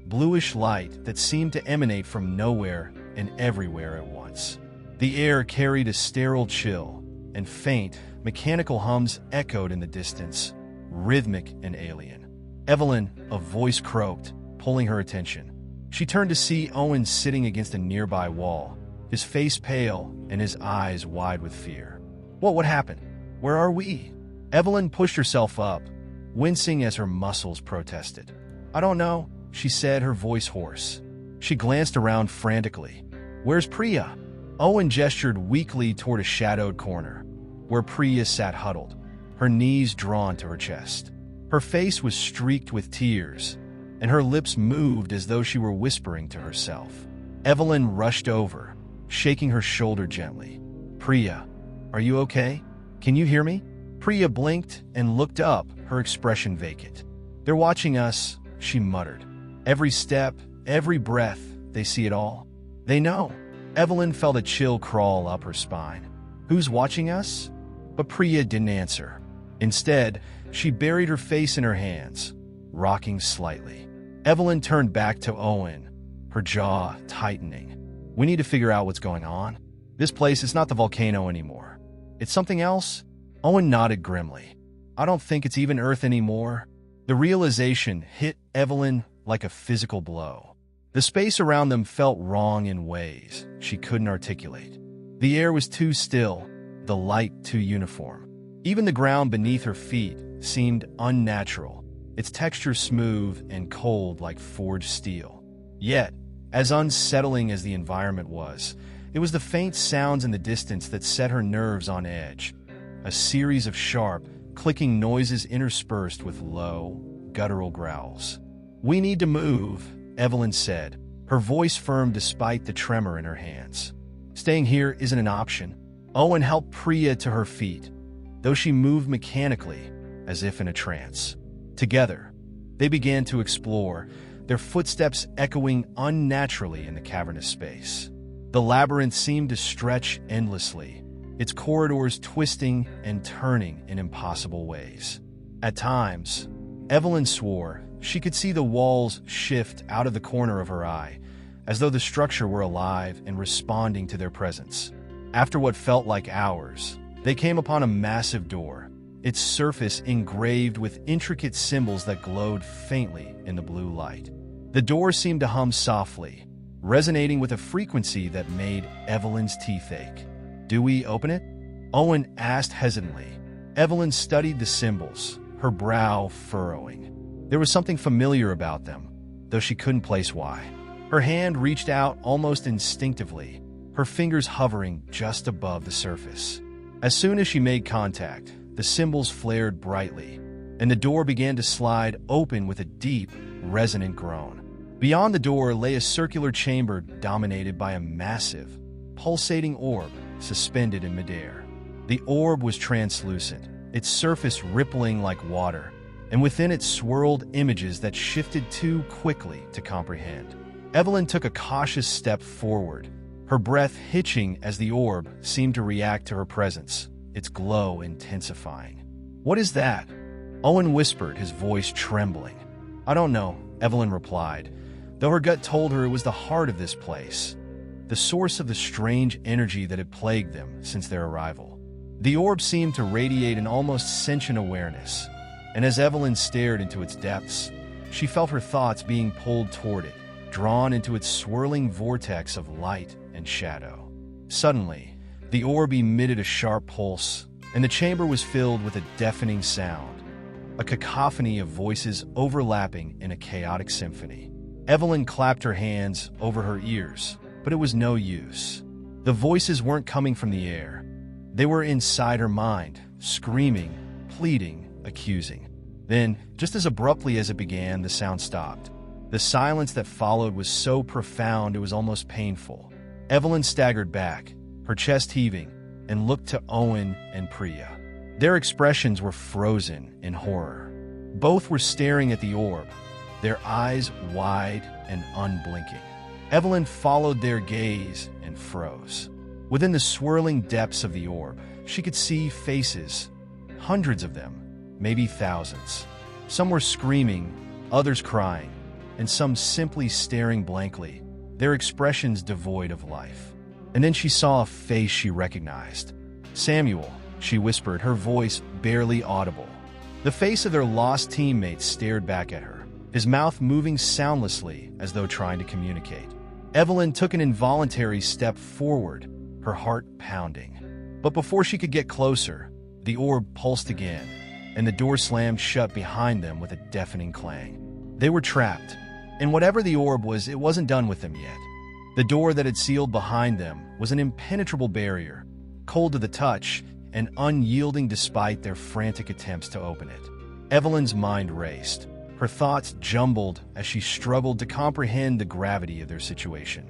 bluish light that seemed to emanate from nowhere and everywhere at once. The air carried a sterile chill, and faint, mechanical hums echoed in the distance, rhythmic and alien. "Evelyn," a voice croaked, pulling her attention. She turned to see Owen sitting against a nearby wall, his face pale and his eyes wide with fear. What happened? Where are we?" Evelyn pushed herself up, wincing as her muscles protested. "I don't know," she said, her voice hoarse. She glanced around frantically. "Where's Priya?" Owen gestured weakly toward a shadowed corner, where Priya sat huddled, her knees drawn to her chest. Her face was streaked with tears, and her lips moved as though she were whispering to herself. Evelyn rushed over, shaking her shoulder gently. "Priya, are you okay? Can you hear me?" Priya blinked and looked up, her expression vacant. "They're watching us," she muttered. "Every step, every breath, they see it all. They know." Evelyn felt a chill crawl up her spine. "Who's watching us?" But Priya didn't answer. Instead, she buried her face in her hands, rocking slightly. Evelyn turned back to Owen, her jaw tightening. We need to figure out what's going on. This place is not the volcano anymore. It's something else? Owen nodded grimly. I don't think it's even Earth anymore. The realization hit Evelyn like a physical blow. The space around them felt wrong in ways she couldn't articulate. The air was too still, the light too uniform. Even the ground beneath her feet seemed unnatural, its texture smooth and cold like forged steel. Yet, as unsettling as the environment was, it was the faint sounds in the distance that set her nerves on edge. A series of sharp, clicking noises interspersed with low, guttural growls. "We need to move," Evelyn said, her voice firm despite the tremor in her hands. Staying here isn't an option. Owen helped Priya to her feet, though she moved mechanically, as if in a trance. Together, they began to explore, their footsteps echoing unnaturally in the cavernous space. The labyrinth seemed to stretch endlessly, its corridors twisting and turning in impossible ways. At times, Evelyn swore she could see the walls shift out of the corner of her eye, as though the structure were alive and responding to their presence. After what felt like hours, they came upon a massive door, its surface engraved with intricate symbols that glowed faintly in the blue light. The door seemed to hum softly, resonating with a frequency that made Evelyn's teeth ache. "Do we open it?" Owen asked hesitantly. Evelyn studied the symbols, her brow furrowing. There was something familiar about them, though she couldn't place why. Her hand reached out almost instinctively, her fingers hovering just above the surface. As soon as she made contact, the symbols flared brightly, and the door began to slide open with a deep, resonant groan. Beyond the door lay a circular chamber dominated by a massive, pulsating orb suspended in midair. The orb was translucent, its surface rippling like water, and within it swirled images that shifted too quickly to comprehend. Evelyn took a cautious step forward, her breath hitching as the orb seemed to react to her presence, its glow intensifying. "What is that?" Owen whispered, his voice trembling. "I don't know," Evelyn replied, though her gut told her it was the heart of this place, the source of the strange energy that had plagued them since their arrival. The orb seemed to radiate an almost sentient awareness, and as Evelyn stared into its depths, she felt her thoughts being pulled toward it, drawn into its swirling vortex of light and shadow. Suddenly, the orb emitted a sharp pulse, and the chamber was filled with a deafening sound, a cacophony of voices overlapping in a chaotic symphony. Evelyn clapped her hands over her ears, but it was no use. The voices weren't coming from the air. They were inside her mind, screaming, pleading, accusing. Then, just as abruptly as it began, the sound stopped. The silence that followed was so profound it was almost painful. Evelyn staggered back, her chest heaving, and looked to Owen and Priya. Their expressions were frozen in horror. Both were staring at the orb, their eyes wide and unblinking. Evelyn followed their gaze and froze. Within the swirling depths of the orb, she could see faces, hundreds of them, maybe thousands. Some were screaming, others crying, and some simply staring blankly, their expressions devoid of life. And then she saw a face she recognized. "Samuel," she whispered, her voice barely audible. The face of their lost teammate stared back at her, his mouth moving soundlessly as though trying to communicate. Evelyn took an involuntary step forward, her heart pounding. But before she could get closer, the orb pulsed again, and the door slammed shut behind them with a deafening clang. They were trapped, and whatever the orb was, it wasn't done with them yet. The door that had sealed behind them was an impenetrable barrier, cold to the touch and unyielding despite their frantic attempts to open it. Evelyn's mind raced, her thoughts jumbled as she struggled to comprehend the gravity of their situation.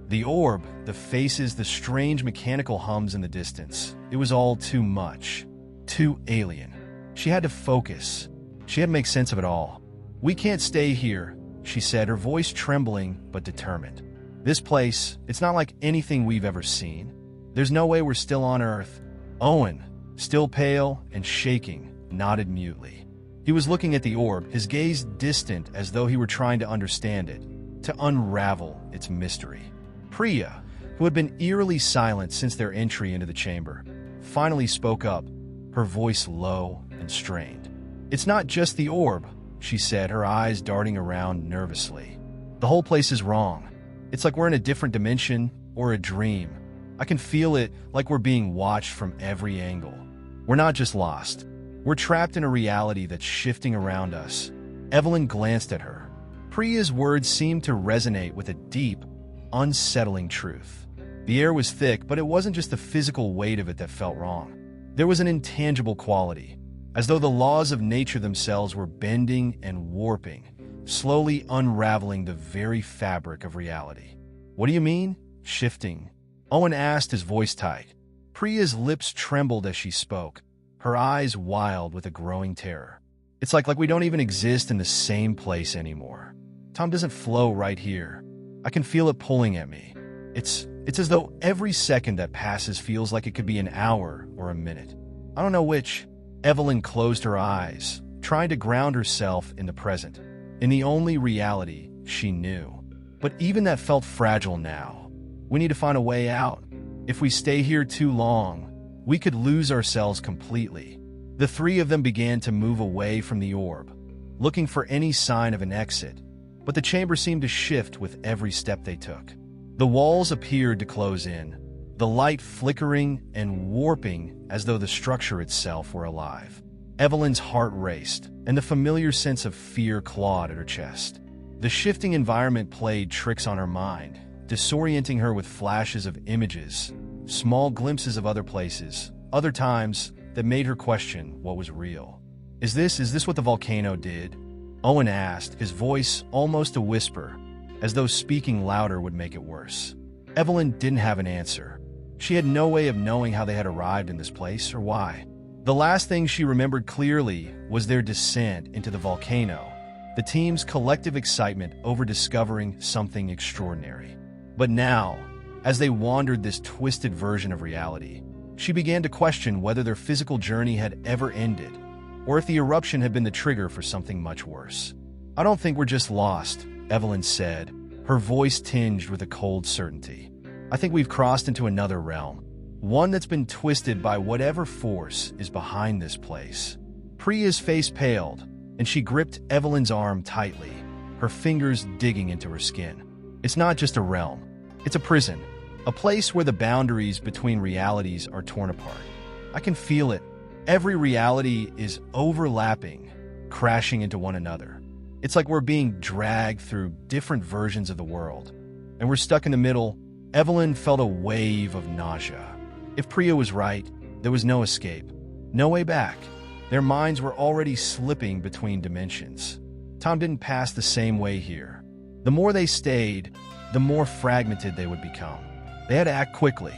The orb, the faces, the strange mechanical hums in the distance, it was all too much, too alien. She had to focus. She had to make sense of it all. "We can't stay here," she said, her voice trembling but determined. "This place, it's not like anything we've ever seen. There's no way we're still on Earth." Owen, still pale and shaking, nodded mutely. He was looking at the orb, his gaze distant as though he were trying to understand it, to unravel its mystery. Priya, who had been eerily silent since their entry into the chamber, finally spoke up, her voice low and strained. "It's not just the orb," she said, her eyes darting around nervously. "The whole place is wrong. It's like we're in a different dimension or a dream. I can feel it, like we're being watched from every angle. We're not just lost. We're trapped in a reality that's shifting around us." Evelyn glanced at her. Priya's words seemed to resonate with a deep, unsettling truth. The air was thick, but it wasn't just the physical weight of it that felt wrong. There was an intangible quality, as though the laws of nature themselves were bending and warping, slowly unraveling the very fabric of reality. "What do you mean, shifting?" Owen asked, his voice tight. Priya's lips trembled as she spoke, her eyes wild with a growing terror. "It's like we don't even exist in the same place anymore. Time doesn't flow right here. I can feel it pulling at me. It's as though every second that passes feels like it could be an hour or a minute. I don't know which." Evelyn closed her eyes, trying to ground herself in the present, in the only reality she knew. But even that felt fragile now. "We need to find a way out. If we stay here too long, we could lose ourselves completely." The three of them began to move away from the orb, looking for any sign of an exit, but the chamber seemed to shift with every step they took. The walls appeared to close in, the light flickering and warping as though the structure itself were alive. Evelyn's heart raced, and the familiar sense of fear clawed at her chest. The shifting environment played tricks on her mind, disorienting her with flashes of images, small glimpses of other places, other times that made her question what was real. Is this what the volcano did?" Owen asked, his voice almost a whisper, as though speaking louder would make it worse. Evelyn didn't have an answer. She had no way of knowing how they had arrived in this place or why. The last thing she remembered clearly was their descent into the volcano, the team's collective excitement over discovering something extraordinary. But now, as they wandered this twisted version of reality, she began to question whether their physical journey had ever ended, or if the eruption had been the trigger for something much worse. "I don't think we're just lost," Evelyn said, her voice tinged with a cold certainty. "I think we've crossed into another realm, one that's been twisted by whatever force is behind this place." Priya's face paled, and she gripped Evelyn's arm tightly, her fingers digging into her skin. "It's not just a realm. It's a prison, a place where the boundaries between realities are torn apart. I can feel it. Every reality is overlapping, crashing into one another. It's like we're being dragged through different versions of the world, and we're stuck in the middle." Evelyn felt a wave of nausea. If Priya was right, there was no escape, no way back. Their minds were already slipping between dimensions. Time didn't pass the same way here. The more they stayed, the more fragmented they would become. They had to act quickly.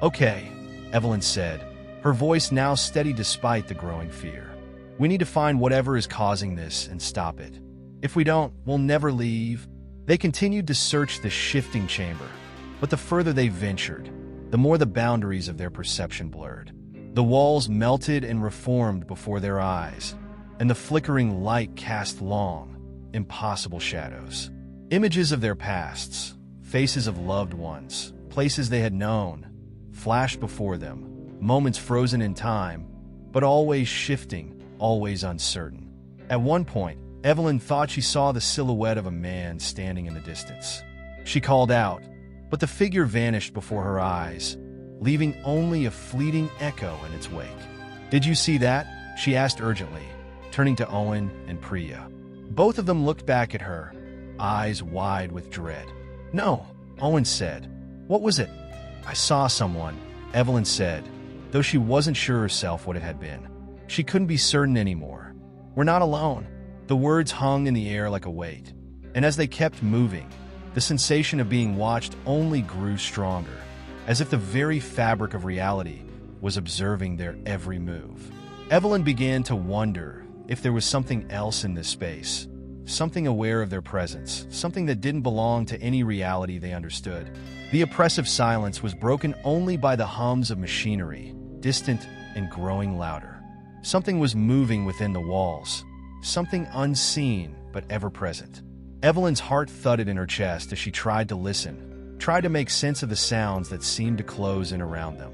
"Okay," Evelyn said, her voice now steady despite the growing fear. "We need to find whatever is causing this and stop it. If we don't, we'll never leave." They continued to search the shifting chamber, but the further they ventured, the more the boundaries of their perception blurred. The walls melted and reformed before their eyes, and the flickering light cast long, impossible shadows. Images of their pasts, faces of loved ones, places they had known, flashed before them, moments frozen in time, but always shifting, always uncertain. At one point, Evelyn thought she saw the silhouette of a man standing in the distance. She called out, but the figure vanished before her eyes, leaving only a fleeting echo in its wake. "Did you see that?" she asked urgently, turning to Owen and Priya. Both of them looked back at her, eyes wide with dread. "No," Owen said. "What was it?" "I saw someone," Evelyn said, though she wasn't sure herself what it had been. She couldn't be certain anymore. "We're not alone." The words hung in the air like a weight, and as they kept moving, the sensation of being watched only grew stronger, as if the very fabric of reality was observing their every move. Evelyn began to wonder if there was something else in this space, something aware of their presence, something that didn't belong to any reality they understood. The oppressive silence was broken only by the hums of machinery, distant and growing louder. Something was moving within the walls, something unseen but ever present. Evelyn's heart thudded in her chest as she tried to listen, tried to make sense of the sounds that seemed to close in around them.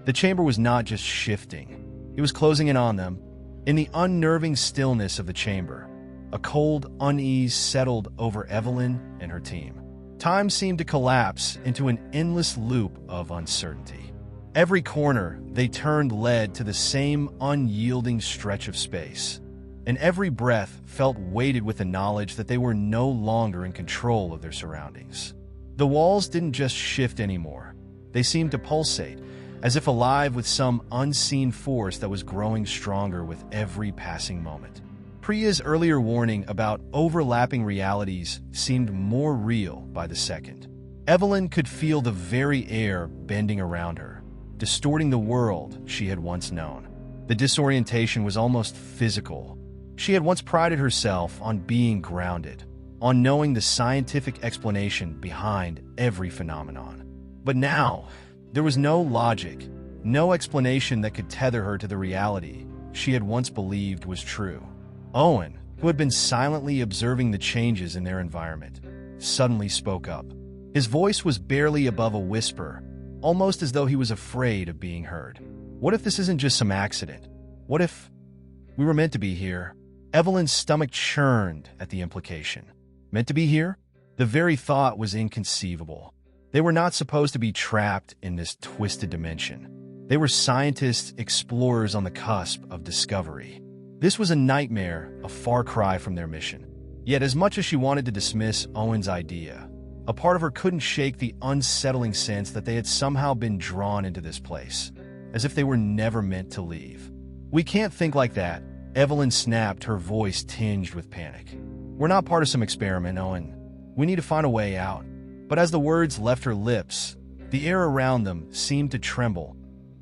The chamber was not just shifting, it was closing in on them. In the unnerving stillness of the chamber, a cold unease settled over Evelyn and her team. Time seemed to collapse into an endless loop of uncertainty. Every corner they turned led to the same unyielding stretch of space, and every breath felt weighted with the knowledge that they were no longer in control of their surroundings. The walls didn't just shift anymore. They seemed to pulsate, as if alive with some unseen force that was growing stronger with every passing moment. Priya's earlier warning about overlapping realities seemed more real by the second. Evelyn could feel the very air bending around her, distorting the world she had once known. The disorientation was almost physical. She had once prided herself on being grounded, on knowing the scientific explanation behind every phenomenon. But now, there was no logic, no explanation that could tether her to the reality she had once believed was true. Owen, who had been silently observing the changes in their environment, suddenly spoke up. His voice was barely above a whisper, almost as though he was afraid of being heard. What if this isn't just some accident? What if we were meant to be here? Evelyn's stomach churned at the implication. Meant to be here? The very thought was inconceivable. They were not supposed to be trapped in this twisted dimension. They were scientists, explorers on the cusp of discovery. This was a nightmare, a far cry from their mission. Yet as much as she wanted to dismiss Owen's idea, a part of her couldn't shake the unsettling sense that they had somehow been drawn into this place, as if they were never meant to leave. We can't think like that, Evelyn snapped, her voice tinged with panic. We're not part of some experiment, Owen. We need to find a way out. But as the words left her lips, the air around them seemed to tremble,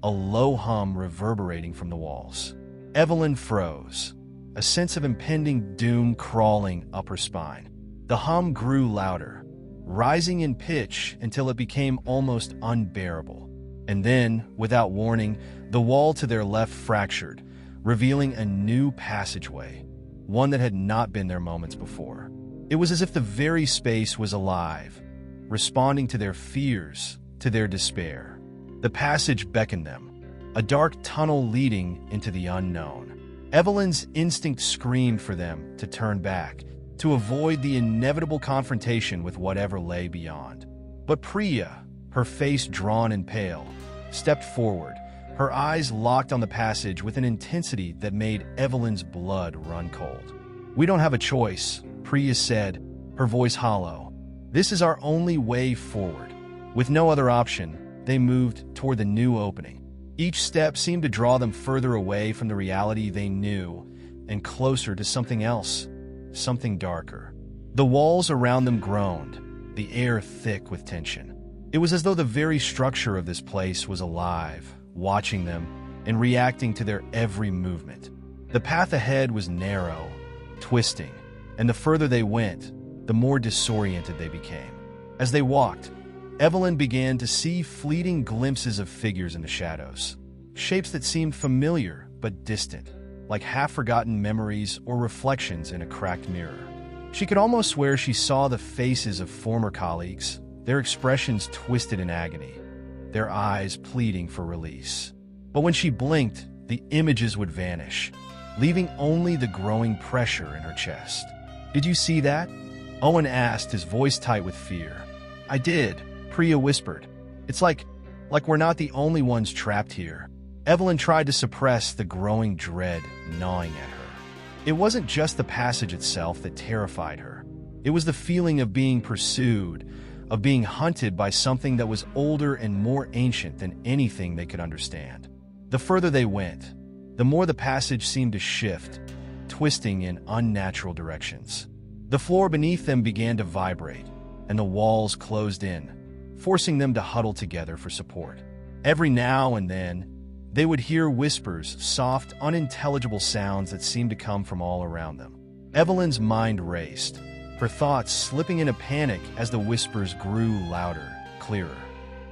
a low hum reverberating from the walls. Evelyn froze, a sense of impending doom crawling up her spine. The hum grew louder, rising in pitch until it became almost unbearable. And then, without warning, the wall to their left fractured, revealing a new passageway, one that had not been there moments before. It was as if the very space was alive, responding to their fears, to their despair. The passage beckoned them, a dark tunnel leading into the unknown. Evelyn's instinct screamed for them to turn back, to avoid the inevitable confrontation with whatever lay beyond. But Priya, her face drawn and pale, stepped forward, her eyes locked on the passage with an intensity that made Evelyn's blood run cold. We don't have a choice, Priya said, her voice hollow. This is our only way forward. With no other option, they moved toward the new opening. Each step seemed to draw them further away from the reality they knew and closer to something else, something darker. The walls around them groaned, the air thick with tension. It was as though the very structure of this place was alive, watching them and reacting to their every movement. The path ahead was narrow, twisting, and the further they went, the more disoriented they became. As they walked, Evelyn began to see fleeting glimpses of figures in the shadows, shapes that seemed familiar but distant, like half-forgotten memories or reflections in a cracked mirror. She could almost swear she saw the faces of former colleagues, their expressions twisted in agony, their eyes pleading for release. But when she blinked, the images would vanish, leaving only the growing pressure in her chest. "Did you see that?" Owen asked, his voice tight with fear. "I did," Priya whispered. "It's like we're not the only ones trapped here." Evelyn tried to suppress the growing dread gnawing at her. It wasn't just the passage itself that terrified her. It was the feeling of being pursued, of being hunted by something that was older and more ancient than anything they could understand. The further they went, the more the passage seemed to shift, twisting in unnatural directions. The floor beneath them began to vibrate, and the walls closed in, forcing them to huddle together for support. Every now and then, they would hear whispers, soft, unintelligible sounds that seemed to come from all around them. Evelyn's mind raced, her thoughts slipping into panic as the whispers grew louder, clearer.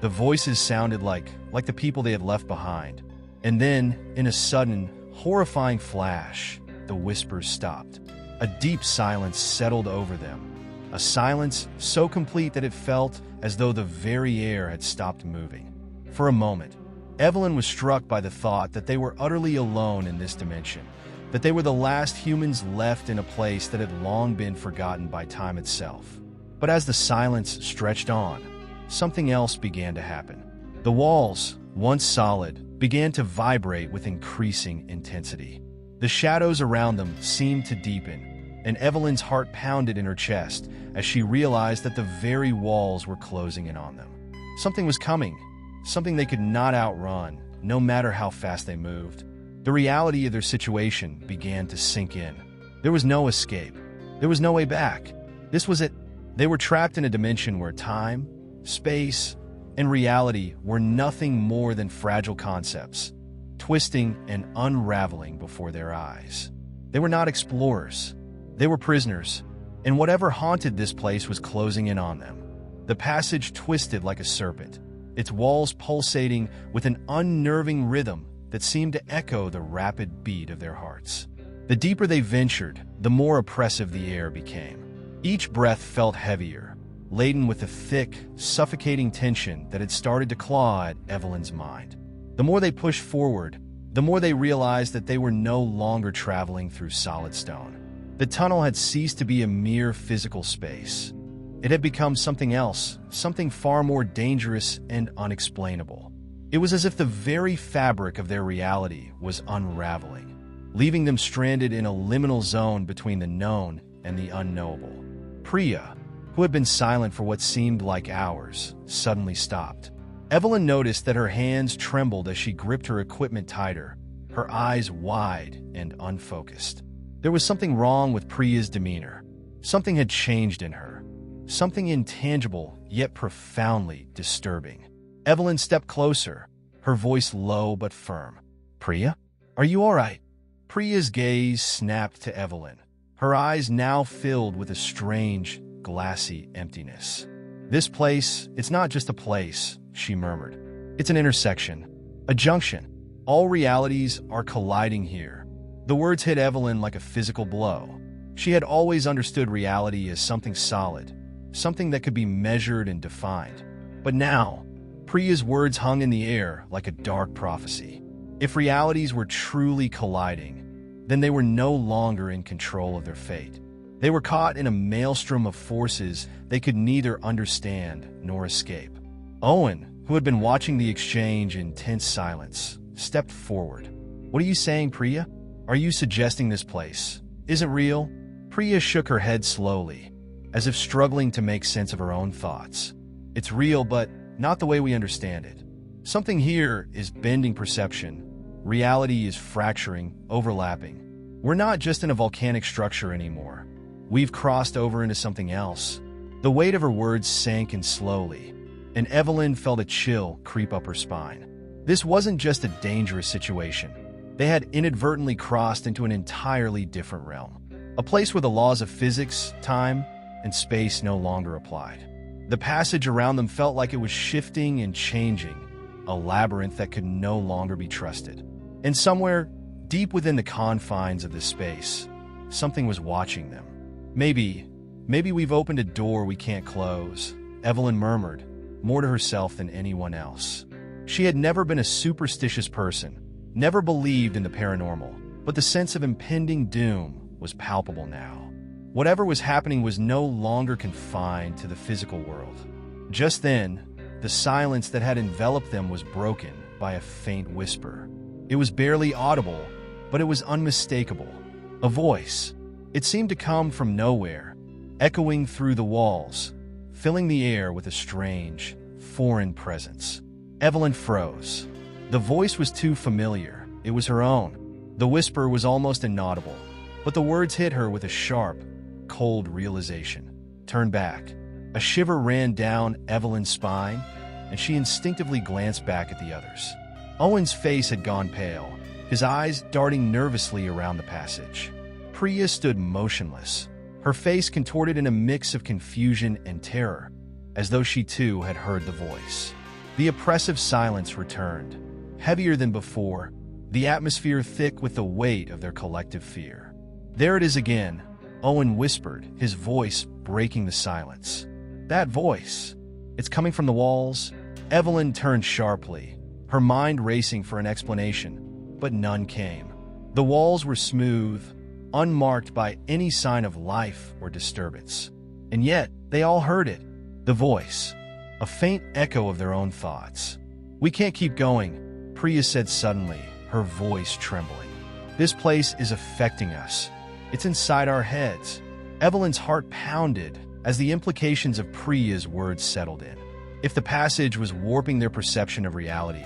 The voices sounded like the people they had left behind. And then, in a sudden, horrifying flash, the whispers stopped. A deep silence settled over them, a silence so complete that it felt as though the very air had stopped moving. For a moment, Evelyn was struck by the thought that they were utterly alone in this dimension, that they were the last humans left in a place that had long been forgotten by time itself. But as the silence stretched on, something else began to happen. The walls, once solid, began to vibrate with increasing intensity. The shadows around them seemed to deepen, and Evelyn's heart pounded in her chest as she realized that the very walls were closing in on them. Something was coming, something they could not outrun, no matter how fast they moved. The reality of their situation began to sink in. There was no escape. There was no way back. This was it. They were trapped in a dimension where time, space, and reality were nothing more than fragile concepts, twisting and unraveling before their eyes. They were not explorers. They were prisoners, and whatever haunted this place was closing in on them. The passage twisted like a serpent, its walls pulsating with an unnerving rhythm that seemed to echo the rapid beat of their hearts. The deeper they ventured, the more oppressive the air became. Each breath felt heavier, laden with a thick, suffocating tension that had started to claw at Evelyn's mind. The more they pushed forward, the more they realized that they were no longer traveling through solid stone. The tunnel had ceased to be a mere physical space. It had become something else, something far more dangerous and unexplainable. It was as if the very fabric of their reality was unraveling, leaving them stranded in a liminal zone between the known and the unknowable. Priya, who had been silent for what seemed like hours, suddenly stopped. Evelyn noticed that her hands trembled as she gripped her equipment tighter, her eyes wide and unfocused. There was something wrong with Priya's demeanor. Something had changed in her. Something intangible, yet profoundly disturbing. Evelyn stepped closer, her voice low but firm. "Priya, are you all right?" Priya's gaze snapped to Evelyn, her eyes now filled with a strange, glassy emptiness. "This place, it's not just a place," she murmured. "It's an intersection, a junction. All realities are colliding here." The words hit Evelyn like a physical blow. She had always understood reality as something solid, something that could be measured and defined. But now, Priya's words hung in the air like a dark prophecy. If realities were truly colliding, then they were no longer in control of their fate. They were caught in a maelstrom of forces they could neither understand nor escape. Owen, who had been watching the exchange in tense silence, stepped forward. "What are you saying, Priya? Are you suggesting this place isn't real?" Priya shook her head slowly, as if struggling to make sense of her own thoughts. "It's real, but not the way we understand it. Something here is bending perception. Reality is fracturing, overlapping. We're not just in a volcanic structure anymore. We've crossed over into something else." The weight of her words sank in slowly, and Evelyn felt a chill creep up her spine. This wasn't just a dangerous situation. They had inadvertently crossed into an entirely different realm, a place where the laws of physics, time, and space no longer applied. The passage around them felt like it was shifting and changing, a labyrinth that could no longer be trusted. And somewhere, deep within the confines of this space, something was watching them. Maybe we've opened a door we can't close," Evelyn murmured, more to herself than anyone else. She had never been a superstitious person, never believed in the paranormal, but the sense of impending doom was palpable now. Whatever was happening was no longer confined to the physical world. Just then, the silence that had enveloped them was broken by a faint whisper. It was barely audible, but it was unmistakable. A voice. It seemed to come from nowhere, echoing through the walls, filling the air with a strange, foreign presence. Evelyn froze. The voice was too familiar. It was her own. The whisper was almost inaudible, but the words hit her with a sharp, cold realization. "Turn back." A shiver ran down Evelyn's spine, and she instinctively glanced back at the others. Owen's face had gone pale, his eyes darting nervously around the passage. Priya stood motionless, her face contorted in a mix of confusion and terror, as though she too had heard the voice. The oppressive silence returned, heavier than before, the atmosphere thick with the weight of their collective fear. "There it is again," Owen whispered, his voice breaking the silence. That voice. It's coming from the walls. Evelyn turned sharply, her mind racing for an explanation, but none came. The walls were smooth, unmarked by any sign of life or disturbance. And yet, they all heard it. The voice. A faint echo of their own thoughts. "We can't keep going," Priya said suddenly, her voice trembling. "This place is affecting us. It's inside our heads." Evelyn's heart pounded as the implications of Priya's words settled in. If the passage was warping their perception of reality,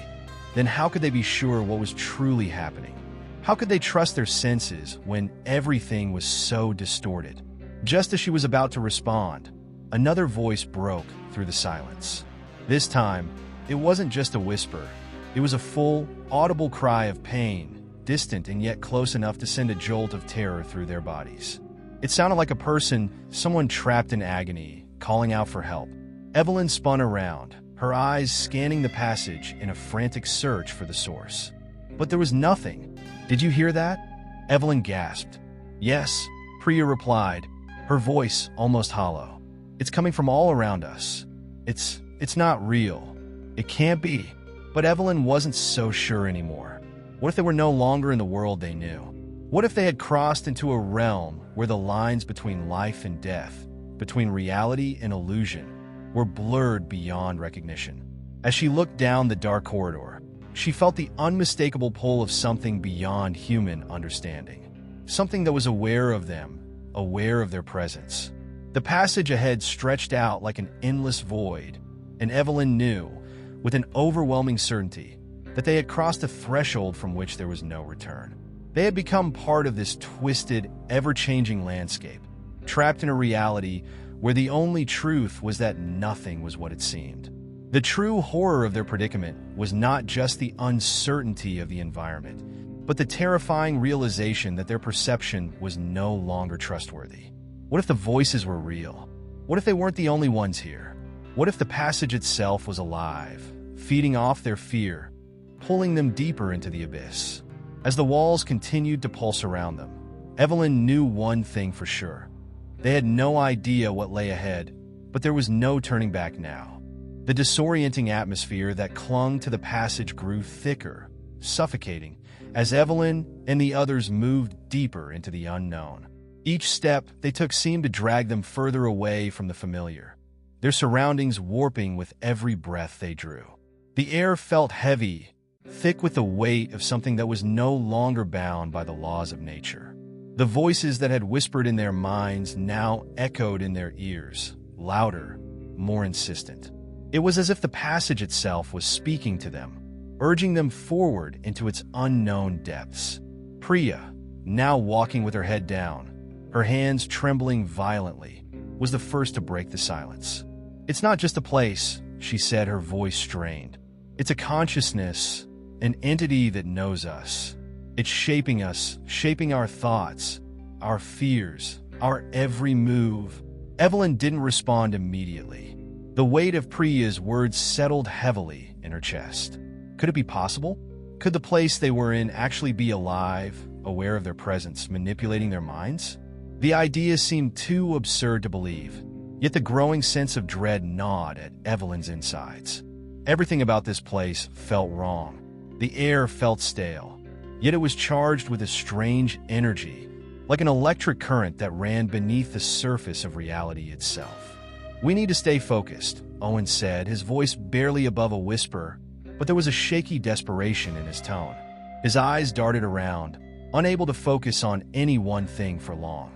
then how could they be sure what was truly happening? How could they trust their senses when everything was so distorted? Just as she was about to respond, another voice broke through the silence. This time, it wasn't just a whisper. It was a full, audible cry of pain, distant and yet close enough to send a jolt of terror through their bodies. It sounded like a person, someone trapped in agony, calling out for help. Evelyn spun around, her eyes scanning the passage in a frantic search for the source. But there was nothing. "Did you hear that?" Evelyn gasped. "Yes," Priya replied, her voice almost hollow. "It's coming from all around us. It's not real. It can't be." But Evelyn wasn't so sure anymore. What if they were no longer in the world they knew? What if they had crossed into a realm where the lines between life and death, between reality and illusion, were blurred beyond recognition? As she looked down the dark corridor, she felt the unmistakable pull of something beyond human understanding. Something that was aware of them, aware of their presence. The passage ahead stretched out like an endless void, and Evelyn knew, with an overwhelming certainty, that they had crossed a threshold from which there was no return. They had become part of this twisted, ever-changing landscape, trapped in a reality where the only truth was that nothing was what it seemed. The true horror of their predicament was not just the uncertainty of the environment, but the terrifying realization that their perception was no longer trustworthy. What if the voices were real? What if they weren't the only ones here? What if the passage itself was alive, feeding off their fear, pulling them deeper into the abyss? As the walls continued to pulse around them, Evelyn knew one thing for sure. They had no idea what lay ahead, but there was no turning back now. The disorienting atmosphere that clung to the passage grew thicker, suffocating, as Evelyn and the others moved deeper into the unknown. Each step they took seemed to drag them further away from the familiar, their surroundings warping with every breath they drew. The air felt heavy, thick with the weight of something that was no longer bound by the laws of nature. The voices that had whispered in their minds now echoed in their ears, louder, more insistent. It was as if the passage itself was speaking to them, urging them forward into its unknown depths. Priya, now walking with her head down, her hands trembling violently, was the first to break the silence. "It's not just a place," she said, her voice strained. "It's a consciousness, an entity that knows us. It's shaping us, shaping our thoughts, our fears, our every move." Evelyn didn't respond immediately. The weight of Priya's words settled heavily in her chest. Could it be possible? Could the place they were in actually be alive, aware of their presence, manipulating their minds? The idea seemed too absurd to believe, yet the growing sense of dread gnawed at Evelyn's insides. Everything about this place felt wrong. The air felt stale, yet it was charged with a strange energy, like an electric current that ran beneath the surface of reality itself. "We need to stay focused," Owen said, his voice barely above a whisper, but there was a shaky desperation in his tone. His eyes darted around, unable to focus on any one thing for long.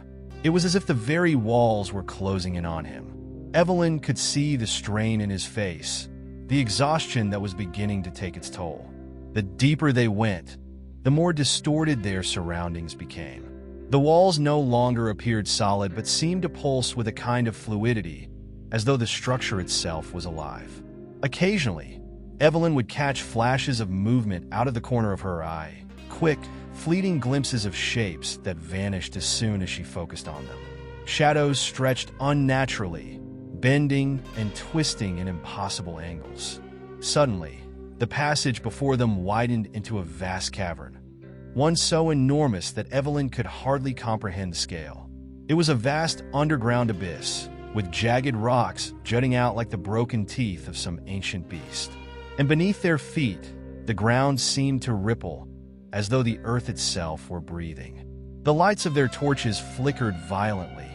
It was as if the very walls were closing in on him. Evelyn could see the strain in his face, the exhaustion that was beginning to take its toll. The deeper they went, the more distorted their surroundings became. The walls no longer appeared solid but seemed to pulse with a kind of fluidity, as though the structure itself was alive. Occasionally, Evelyn would catch flashes of movement out of the corner of her eye, quick, fleeting glimpses of shapes that vanished as soon as she focused on them. Shadows stretched unnaturally, bending and twisting in impossible angles. Suddenly, the passage before them widened into a vast cavern, one so enormous that Evelyn could hardly comprehend the scale. It was a vast underground abyss, with jagged rocks jutting out like the broken teeth of some ancient beast. And beneath their feet, the ground seemed to ripple, as though the earth itself were breathing. The lights of their torches flickered violently,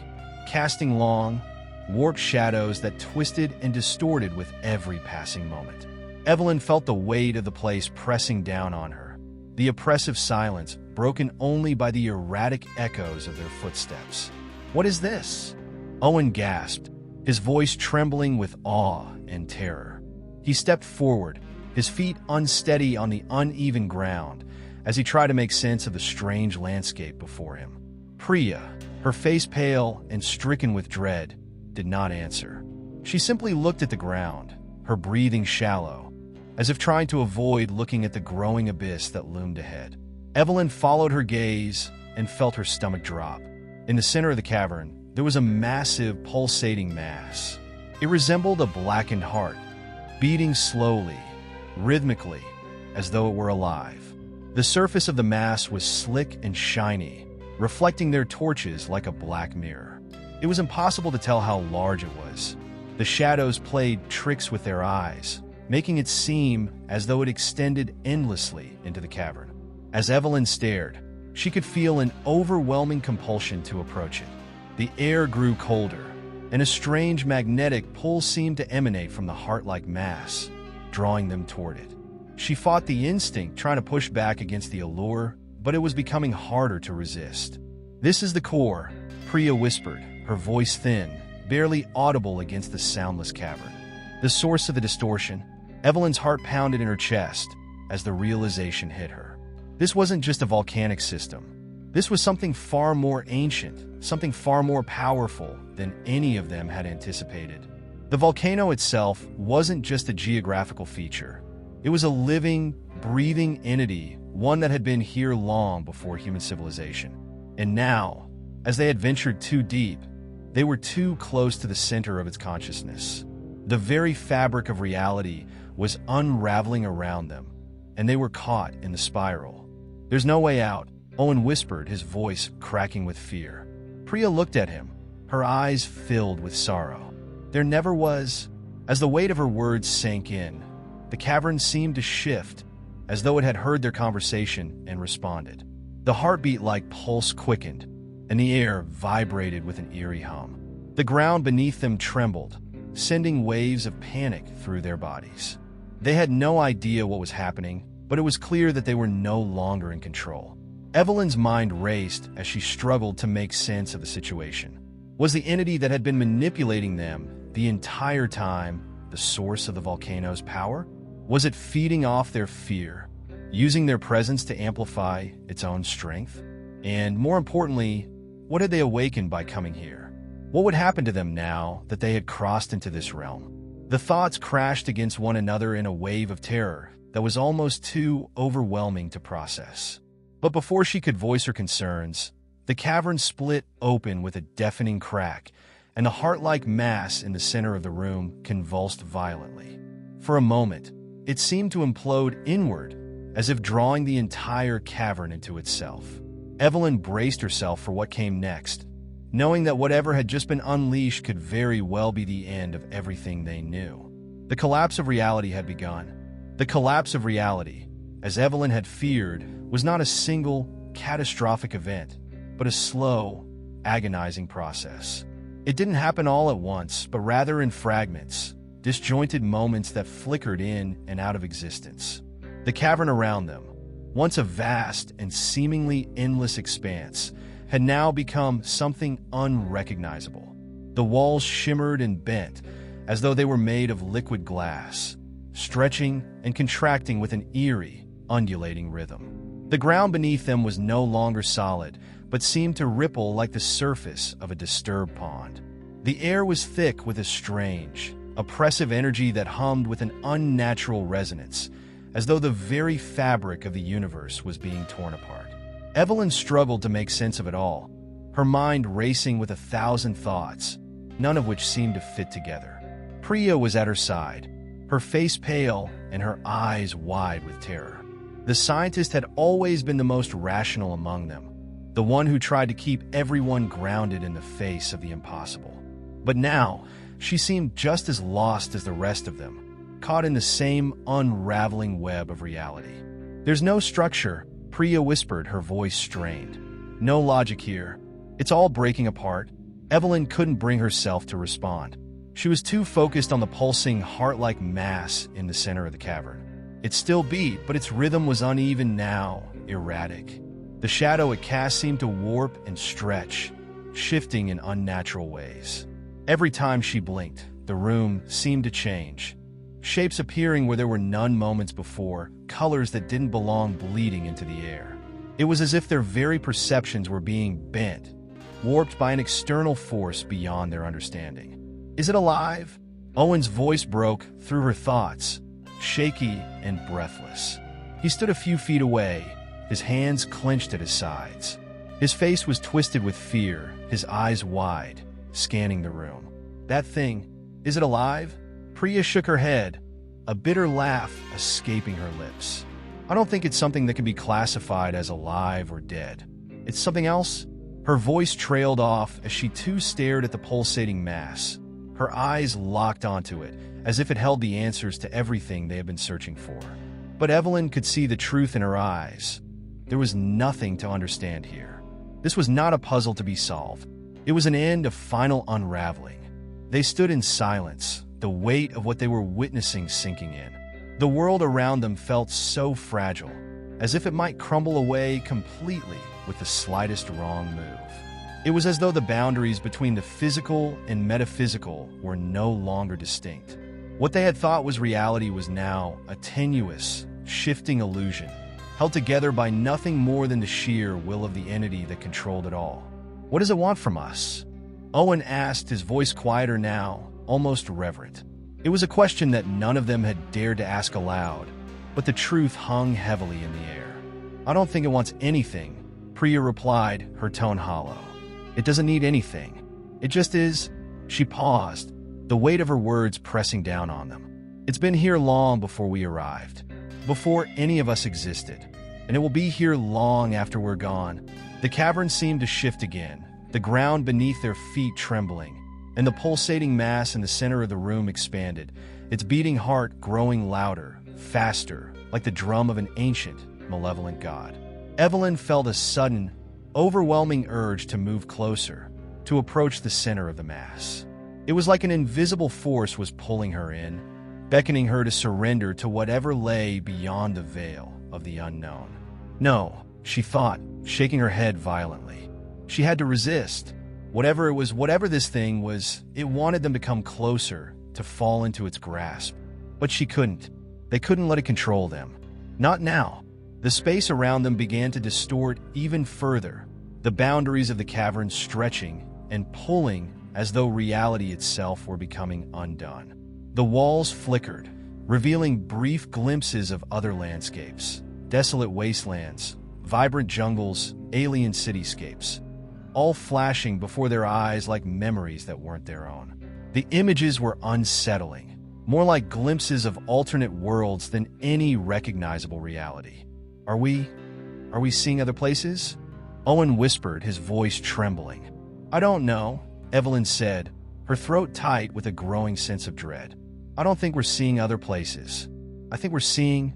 casting long, warped shadows that twisted and distorted with every passing moment. Evelyn felt the weight of the place pressing down on her, the oppressive silence broken only by the erratic echoes of their footsteps. "What is this?" Owen gasped, his voice trembling with awe and terror. He stepped forward, his feet unsteady on the uneven ground, as he tried to make sense of the strange landscape before him. Priya, her face pale and stricken with dread, did not answer. She simply looked at the ground, her breathing shallow, as if trying to avoid looking at the growing abyss that loomed ahead. Evelyn followed her gaze and felt her stomach drop. In the center of the cavern, there was a massive, pulsating mass. It resembled a blackened heart, beating slowly, rhythmically, as though it were alive. The surface of the mass was slick and shiny, reflecting their torches like a black mirror. It was impossible to tell how large it was. The shadows played tricks with their eyes, making it seem as though it extended endlessly into the cavern. As Evelyn stared, she could feel an overwhelming compulsion to approach it. The air grew colder, and a strange magnetic pull seemed to emanate from the heart-like mass, drawing them toward it. She fought the instinct, trying to push back against the allure, but it was becoming harder to resist. "This is the core," Priya whispered, her voice thin, barely audible against the soundless cavern. The source of the distortion. Evelyn's heart pounded in her chest as the realization hit her. This wasn't just a volcanic system. This was something far more ancient, something far more powerful than any of them had anticipated. The volcano itself wasn't just a geographical feature. It was a living, breathing entity, one that had been here long before human civilization. And now, as they had ventured too deep, they were too close to the center of its consciousness. The very fabric of reality was unraveling around them, and they were caught in the spiral. "There's no way out," Owen whispered, his voice cracking with fear. Priya looked at him, her eyes filled with sorrow. "There never was." As the weight of her words sank in, the cavern seemed to shift, as though it had heard their conversation and responded. The heartbeat-like pulse quickened, and the air vibrated with an eerie hum. The ground beneath them trembled, sending waves of panic through their bodies. They had no idea what was happening, but it was clear that they were no longer in control. Evelyn's mind raced as she struggled to make sense of the situation. Was the entity that had been manipulating them the entire time the source of the volcano's power? Was it feeding off their fear, using their presence to amplify its own strength? And more importantly, what had they awakened by coming here? What would happen to them now that they had crossed into this realm? The thoughts crashed against one another in a wave of terror that was almost too overwhelming to process. But before she could voice her concerns, the cavern split open with a deafening crack, and the heart-like mass in the center of the room convulsed violently. For a moment, it seemed to implode inward, as if drawing the entire cavern into itself. Evelyn braced herself for what came next, knowing that whatever had just been unleashed could very well be the end of everything they knew. The collapse of reality had begun. The collapse of reality, as Evelyn had feared, was not a single, catastrophic event, but a slow, agonizing process. It didn't happen all at once, but rather in fragments, disjointed moments that flickered in and out of existence. The cavern around them, once a vast and seemingly endless expanse, had now become something unrecognizable. The walls shimmered and bent, as though they were made of liquid glass, stretching and contracting with an eerie, undulating rhythm. The ground beneath them was no longer solid, but seemed to ripple like the surface of a disturbed pond. The air was thick with a strange, oppressive energy that hummed with an unnatural resonance, as though the very fabric of the universe was being torn apart. Evelyn struggled to make sense of it all, her mind racing with 1,000 thoughts, none of which seemed to fit together. Priya was at her side, her face pale and her eyes wide with terror. The scientist had always been the most rational among them, the one who tried to keep everyone grounded in the face of the impossible. But now, she seemed just as lost as the rest of them, caught in the same unraveling web of reality. "There's no structure," Priya whispered, her voice strained. "No logic here. It's all breaking apart." Evelyn couldn't bring herself to respond. She was too focused on the pulsing, heart-like mass in the center of the cavern. It still beat, but its rhythm was uneven now, erratic. The shadow it cast seemed to warp and stretch, shifting in unnatural ways. Every time she blinked, the room seemed to change. Shapes appearing where there were none moments before, colors that didn't belong bleeding into the air. It was as if their very perceptions were being bent, warped by an external force beyond their understanding. "Is it alive?" Owen's voice broke through her thoughts, shaky and breathless. He stood a few feet away, his hands clenched at his sides. His face was twisted with fear, his eyes wide, scanning the room. "That thing, is it alive?" Priya shook her head, a bitter laugh escaping her lips. "I don't think it's something that can be classified as alive or dead. It's something else." Her voice trailed off as she too stared at the pulsating mass. Her eyes locked onto it, as if it held the answers to everything they had been searching for. But Evelyn could see the truth in her eyes. There was nothing to understand here. This was not a puzzle to be solved. It was an end of final unraveling. They stood in silence, the weight of what they were witnessing sinking in. The world around them felt so fragile, as if it might crumble away completely with the slightest wrong move. It was as though the boundaries between the physical and metaphysical were no longer distinct. What they had thought was reality was now a tenuous, shifting illusion, held together by nothing more than the sheer will of the entity that controlled it all. "What does it want from us?" Owen asked, his voice quieter now, almost reverent. It was a question that none of them had dared to ask aloud, but the truth hung heavily in the air. "I don't think it wants anything," Priya replied, her tone hollow. "It doesn't need anything. It just is." She paused, the weight of her words pressing down on them. "It's been here long before we arrived, before any of us existed, and it will be here long after we're gone." The cavern seemed to shift again, the ground beneath their feet trembling, and the pulsating mass in the center of the room expanded, its beating heart growing louder, faster, like the drum of an ancient, malevolent god. Evelyn felt a sudden, overwhelming urge to move closer, to approach the center of the mass. It was like an invisible force was pulling her in, beckoning her to surrender to whatever lay beyond the veil of the unknown. "No," she thought, shaking her head violently. She had to resist. Whatever it was, whatever this thing was, it wanted them to come closer, to fall into its grasp. But she couldn't. They couldn't let it control them. Not now. The space around them began to distort even further, the boundaries of the cavern stretching and pulling as though reality itself were becoming undone. The walls flickered, revealing brief glimpses of other landscapes, desolate wastelands, vibrant jungles, alien cityscapes, all flashing before their eyes like memories that weren't their own. The images were unsettling, more like glimpses of alternate worlds than any recognizable reality. Are we seeing other places?" Owen whispered, his voice trembling. "I don't know," Evelyn said, her throat tight with a growing sense of dread. "I don't think we're seeing other places. I think we're seeing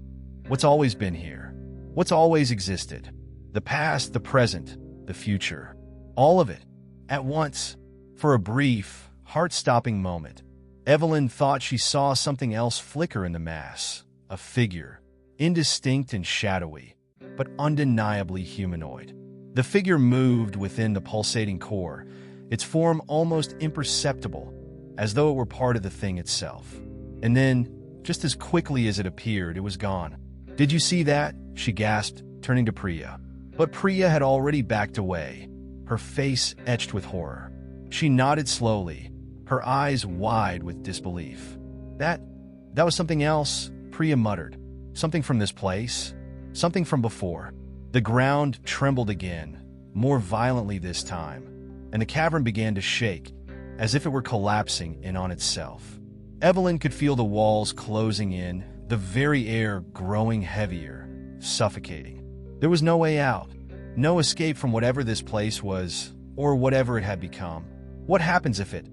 what's always been here, what's always existed. The past, the present, the future. All of it, at once." For a brief, heart-stopping moment, Evelyn thought she saw something else flicker in the mass, a figure, indistinct and shadowy, but undeniably humanoid. The figure moved within the pulsating core, its form almost imperceptible, as though it were part of the thing itself. And then, just as quickly as it appeared, it was gone. "Did you see that?" she gasped, turning to Priya. But Priya had already backed away, her face etched with horror. She nodded slowly, her eyes wide with disbelief. That was something else," Priya muttered. "Something from this place? Something from before." The ground trembled again, more violently this time, and the cavern began to shake, as if it were collapsing in on itself. Evelyn could feel the walls closing in, the very air growing heavier, suffocating. There was no way out, no escape from whatever this place was, or whatever it had become. What happens if it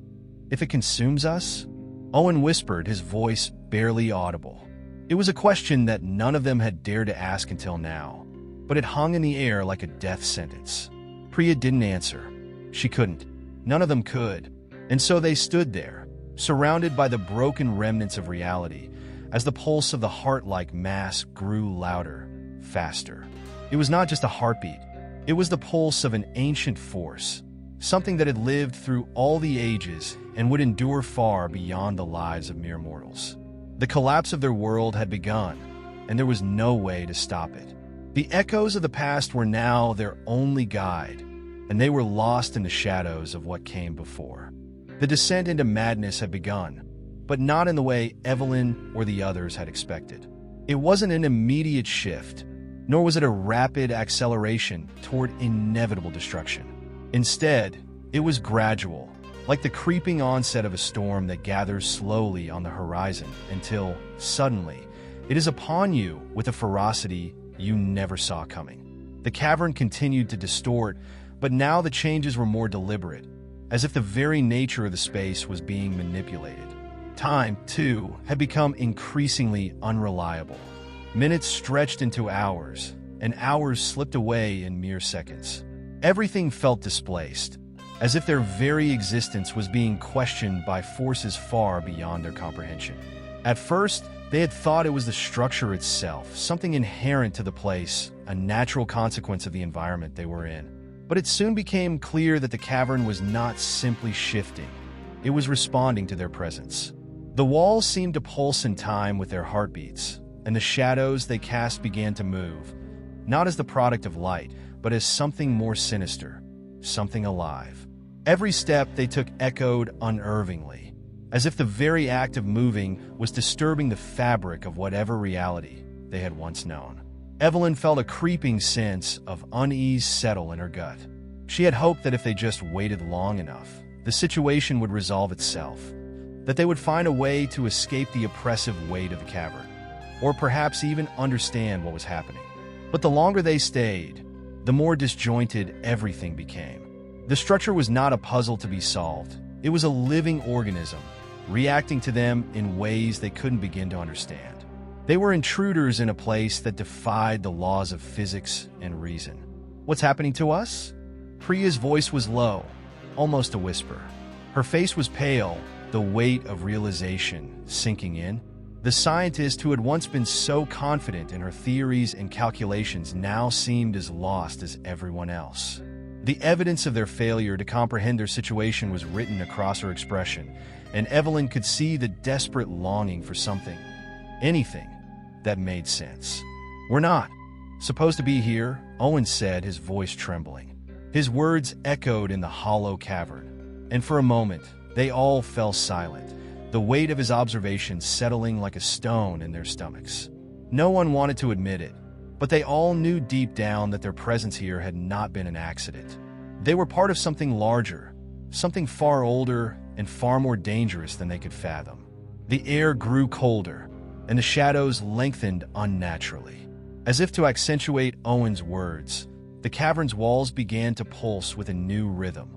If it consumes us? Owen whispered, his voice barely audible. It was a question that none of them had dared to ask until now, but it hung in the air like a death sentence. Priya didn't answer. She couldn't. None of them could. And so they stood there, surrounded by the broken remnants of reality, as the pulse of the heart-like mass grew louder, faster. It was not just a heartbeat. It was the pulse of an ancient force, something that had lived through all the ages and would endure far beyond the lives of mere mortals. The collapse of their world had begun, and there was no way to stop it. The echoes of the past were now their only guide, and they were lost in the shadows of what came before. The descent into madness had begun, but not in the way Evelyn or the others had expected. It wasn't an immediate shift, nor was it a rapid acceleration toward inevitable destruction. Instead, it was gradual, like the creeping onset of a storm that gathers slowly on the horizon until, suddenly, it is upon you with a ferocity you never saw coming. The cavern continued to distort, but now the changes were more deliberate, as if the very nature of the space was being manipulated. Time, too, had become increasingly unreliable. Minutes stretched into hours, and hours slipped away in mere seconds. Everything felt displaced, as if their very existence was being questioned by forces far beyond their comprehension. At first, they had thought it was the structure itself, something inherent to the place, a natural consequence of the environment they were in. But it soon became clear that the cavern was not simply shifting. It was responding to their presence. The walls seemed to pulse in time with their heartbeats, and the shadows they cast began to move, not as the product of light, but as something more sinister, something alive. Every step they took echoed unervingly, as if the very act of moving was disturbing the fabric of whatever reality they had once known. Evelyn felt a creeping sense of unease settle in her gut. She had hoped that if they just waited long enough, the situation would resolve itself, that they would find a way to escape the oppressive weight of the cavern, or perhaps even understand what was happening. But the longer they stayed, the more disjointed everything became. The structure was not a puzzle to be solved. It was a living organism, reacting to them in ways they couldn't begin to understand. They were intruders in a place that defied the laws of physics and reason. What's happening to us? Priya's voice was low, almost a whisper. Her face was pale, the weight of realization sinking in. The scientist who had once been so confident in her theories and calculations now seemed as lost as everyone else. The evidence of their failure to comprehend their situation was written across her expression, and Evelyn could see the desperate longing for something, anything, that made sense. "We're not supposed to be here," Owen said, his voice trembling. His words echoed in the hollow cavern, and for a moment, they all fell silent, the weight of his observations settling like a stone in their stomachs. No one wanted to admit it, but they all knew deep down that their presence here had not been an accident. They were part of something larger, something far older and far more dangerous than they could fathom. The air grew colder, and the shadows lengthened unnaturally. As if to accentuate Owen's words, the cavern's walls began to pulse with a new rhythm,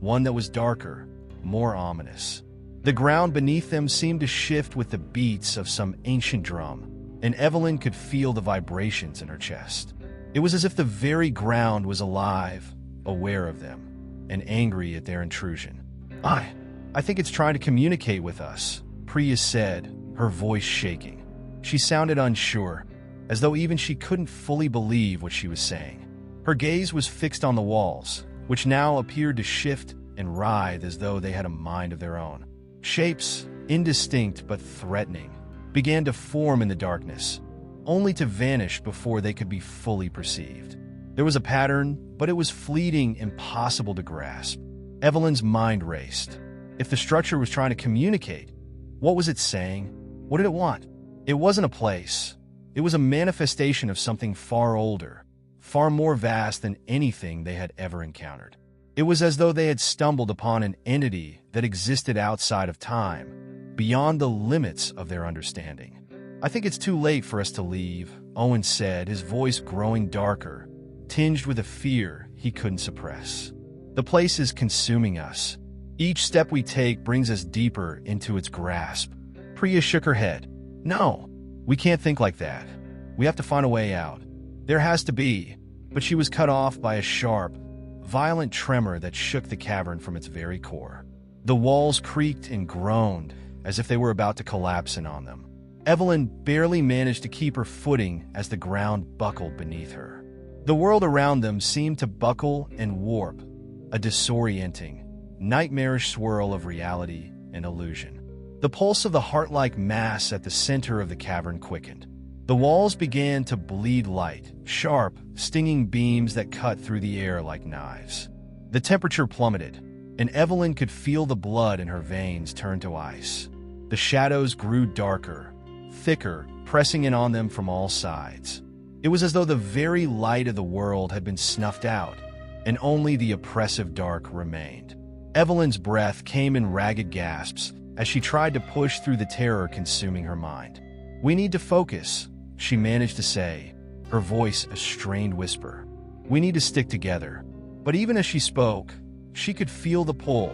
one that was darker, more ominous. The ground beneath them seemed to shift with the beats of some ancient drum, and Evelyn could feel the vibrations in her chest. It was as if the very ground was alive, aware of them, and angry at their intrusion. I think it's trying to communicate with us," Priya said, her voice shaking. She sounded unsure, as though even she couldn't fully believe what she was saying. Her gaze was fixed on the walls, which now appeared to shift and writhe as though they had a mind of their own. Shapes, indistinct but threatening, began to form in the darkness, only to vanish before they could be fully perceived. There was a pattern, but it was fleeting, impossible to grasp. Evelyn's mind raced. If the structure was trying to communicate, what was it saying? What did it want? It wasn't a place. It was a manifestation of something far older, far more vast than anything they had ever encountered. It was as though they had stumbled upon an entity that existed outside of time, beyond the limits of their understanding. "I think it's too late for us to leave," Owen said, his voice growing darker, tinged with a fear he couldn't suppress. "The place is consuming us, Each step we take brings us deeper into its grasp. Priya shook her head. No, we can't think like that. We have to find a way out. There has to be. But she was cut off by a sharp, violent tremor that shook the cavern from its very core. The walls creaked and groaned as if they were about to collapse in on them. Evelyn barely managed to keep her footing as the ground buckled beneath her. The world around them seemed to buckle and warp, a disorienting, nightmarish swirl of reality and illusion. The pulse of the heart-like mass at the center of the cavern quickened. The walls began to bleed light, sharp, stinging beams that cut through the air like knives. The temperature plummeted, and Evelyn could feel the blood in her veins turn to ice. The shadows grew darker, thicker, pressing in on them from all sides. It was as though the very light of the world had been snuffed out, and only the oppressive dark remained. Evelyn's breath came in ragged gasps as she tried to push through the terror consuming her mind. "We need to focus," she managed to say, her voice a strained whisper. "We need to stick together." But even as she spoke, she could feel the pull,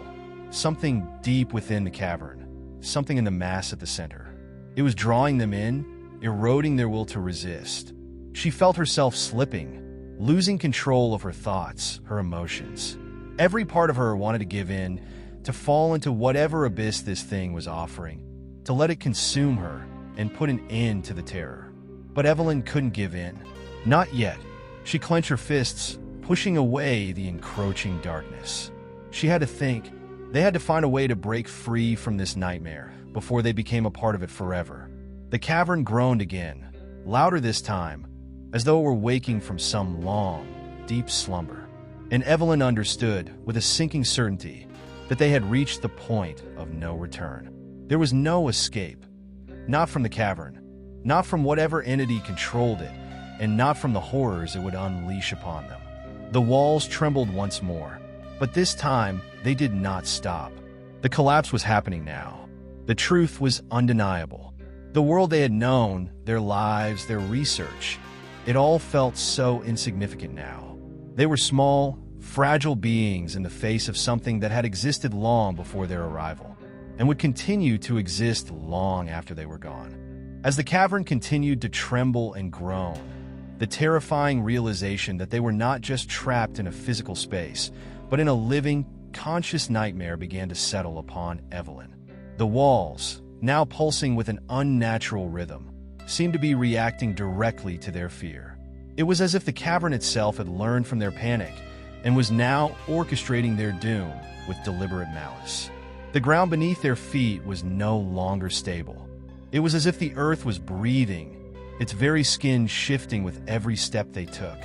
something deep within the cavern, something in the mass at the center. It was drawing them in, eroding their will to resist. She felt herself slipping, losing control of her thoughts, her emotions. Every part of her wanted to give in, to fall into whatever abyss this thing was offering, to let it consume her and put an end to the terror. But Evelyn couldn't give in. Not yet. She clenched her fists, pushing away the encroaching darkness. She had to think. They had to find a way to break free from this nightmare before they became a part of it forever. The cavern groaned again, louder this time, as though it were waking from some long, deep slumber. And Evelyn understood, with a sinking certainty, that they had reached the point of no return. There was no escape. Not from the cavern, not from whatever entity controlled it, and not from the horrors it would unleash upon them. The walls trembled once more, but this time they did not stop. The collapse was happening now. The truth was undeniable. The world they had known, their lives, their research, it all felt so insignificant now. They were small, fragile beings in the face of something that had existed long before their arrival, and would continue to exist long after they were gone. As the cavern continued to tremble and groan, the terrifying realization that they were not just trapped in a physical space, but in a living, conscious nightmare began to settle upon Evelyn. The walls, now pulsing with an unnatural rhythm, seemed to be reacting directly to their fear. It was as if the cavern itself had learned from their panic and was now orchestrating their doom with deliberate malice. The ground beneath their feet was no longer stable. It was as if the earth was breathing, its very skin shifting with every step they took.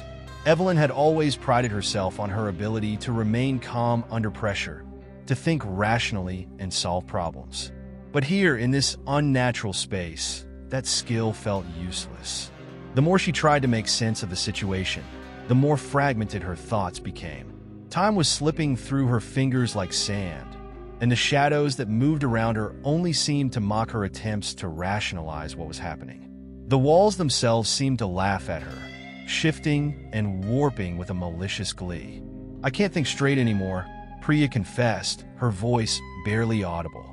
Evelyn had always prided herself on her ability to remain calm under pressure, to think rationally and solve problems. But here, in this unnatural space, that skill felt useless. The more she tried to make sense of the situation, the more fragmented her thoughts became. Time was slipping through her fingers like sand, and the shadows that moved around her only seemed to mock her attempts to rationalize what was happening. The walls themselves seemed to laugh at her, shifting and warping with a malicious glee. "I can't think straight anymore," Priya confessed, her voice barely audible.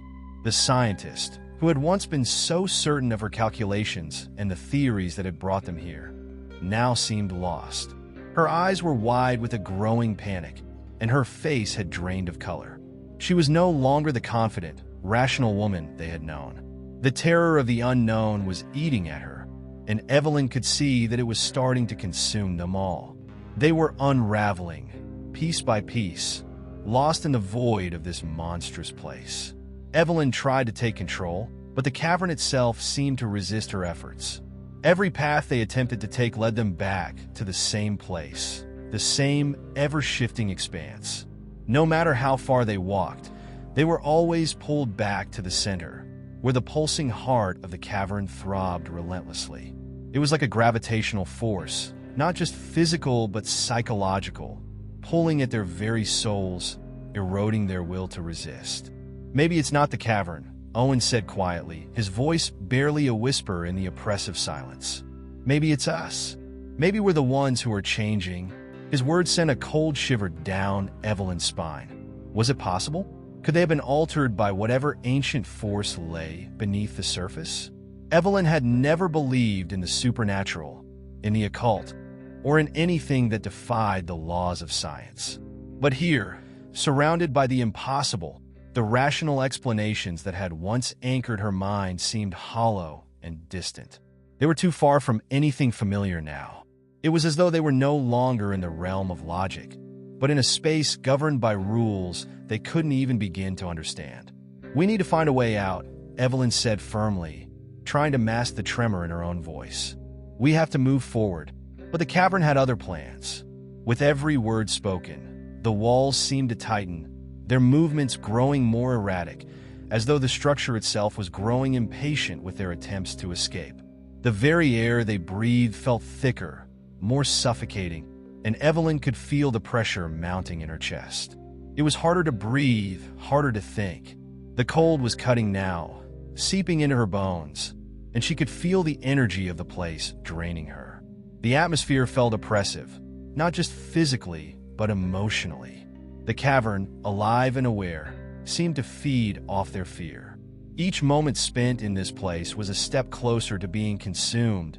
The scientist, who had once been so certain of her calculations and the theories that had brought them here, now seemed lost. Her eyes were wide with a growing panic, and her face had drained of color. She was no longer the confident, rational woman they had known. The terror of the unknown was eating at her, and Evelyn could see that it was starting to consume them all. They were unraveling, piece by piece, lost in the void of this monstrous place. Evelyn tried to take control, but the cavern itself seemed to resist her efforts. Every path they attempted to take led them back to the same place, the same ever-shifting expanse. No matter how far they walked, they were always pulled back to the center, where the pulsing heart of the cavern throbbed relentlessly. It was like a gravitational force, not just physical but psychological, pulling at their very souls, eroding their will to resist. "Maybe it's not the cavern," Owen said quietly, his voice barely a whisper in the oppressive silence. "Maybe it's us. Maybe we're the ones who are changing." His words sent a cold shiver down Evelyn's spine. Was it possible? Could they have been altered by whatever ancient force lay beneath the surface? Evelyn had never believed in the supernatural, in the occult, or in anything that defied the laws of science. But here, surrounded by the impossible, the rational explanations that had once anchored her mind seemed hollow and distant. They were too far from anything familiar now. It was as though they were no longer in the realm of logic, but in a space governed by rules they couldn't even begin to understand. "We need to find a way out," Evelyn said firmly, trying to mask the tremor in her own voice. "We have to move forward." But the cavern had other plans. With every word spoken, the walls seemed to tighten, their movements growing more erratic, as though the structure itself was growing impatient with their attempts to escape. The very air they breathed felt thicker, more suffocating, and Evelyn could feel the pressure mounting in her chest. It was harder to breathe, harder to think. The cold was cutting now, seeping into her bones, and she could feel the energy of the place draining her. The atmosphere felt oppressive, not just physically, but emotionally. The cavern, alive and aware, seemed to feed off their fear. Each moment spent in this place was a step closer to being consumed,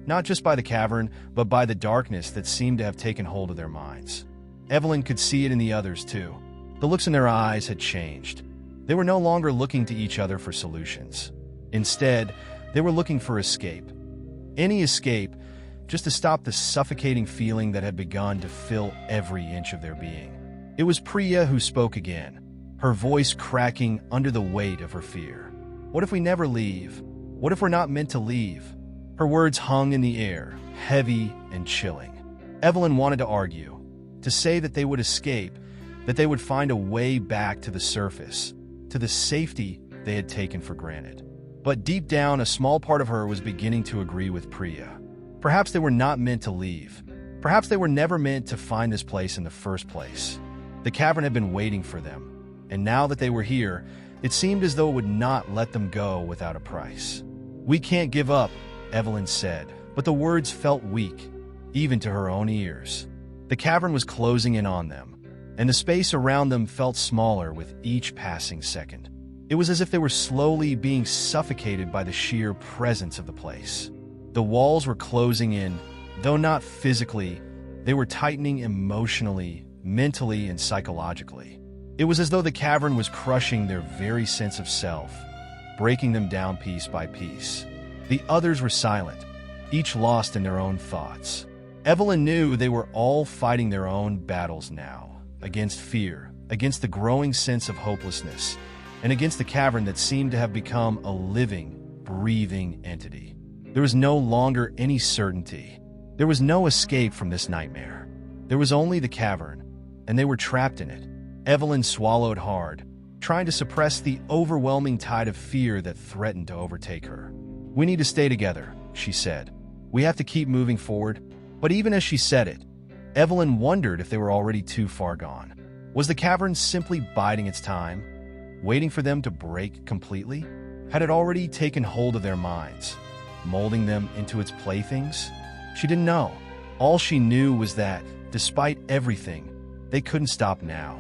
not just by the cavern, but by the darkness that seemed to have taken hold of their minds. Evelyn could see it in the others, too. The looks in their eyes had changed. They were no longer looking to each other for solutions. Instead, they were looking for escape. Any escape, just to stop the suffocating feeling that had begun to fill every inch of their being. It was Priya who spoke again, her voice cracking under the weight of her fear. "What if we never leave? What if we're not meant to leave?" Her words hung in the air, heavy and chilling. Evelyn wanted to argue, to say that they would escape, that they would find a way back to the surface, to the safety they had taken for granted. But deep down, a small part of her was beginning to agree with Priya. Perhaps they were not meant to leave. Perhaps they were never meant to find this place in the first place. The cavern had been waiting for them, and now that they were here, it seemed as though it would not let them go without a price. "We can't give up," Evelyn said, but the words felt weak, even to her own ears. The cavern was closing in on them, and the space around them felt smaller with each passing second. It was as if they were slowly being suffocated by the sheer presence of the place. The walls were closing in, though not physically, they were tightening emotionally, mentally, and psychologically. It was as though the cavern was crushing their very sense of self, breaking them down piece by piece. The others were silent, each lost in their own thoughts. Evelyn knew they were all fighting their own battles now, against fear, against the growing sense of hopelessness, and against the cavern that seemed to have become a living, breathing entity. There was no longer any certainty. There was no escape from this nightmare. There was only the cavern, and they were trapped in it. Evelyn swallowed hard, trying to suppress the overwhelming tide of fear that threatened to overtake her. "We need to stay together," she said. "We have to keep moving forward." But even as she said it, Evelyn wondered if they were already too far gone. Was the cavern simply biding its time, waiting for them to break completely? Had it already taken hold of their minds, molding them into its playthings? She didn't know. All she knew was that, despite everything, they couldn't stop now.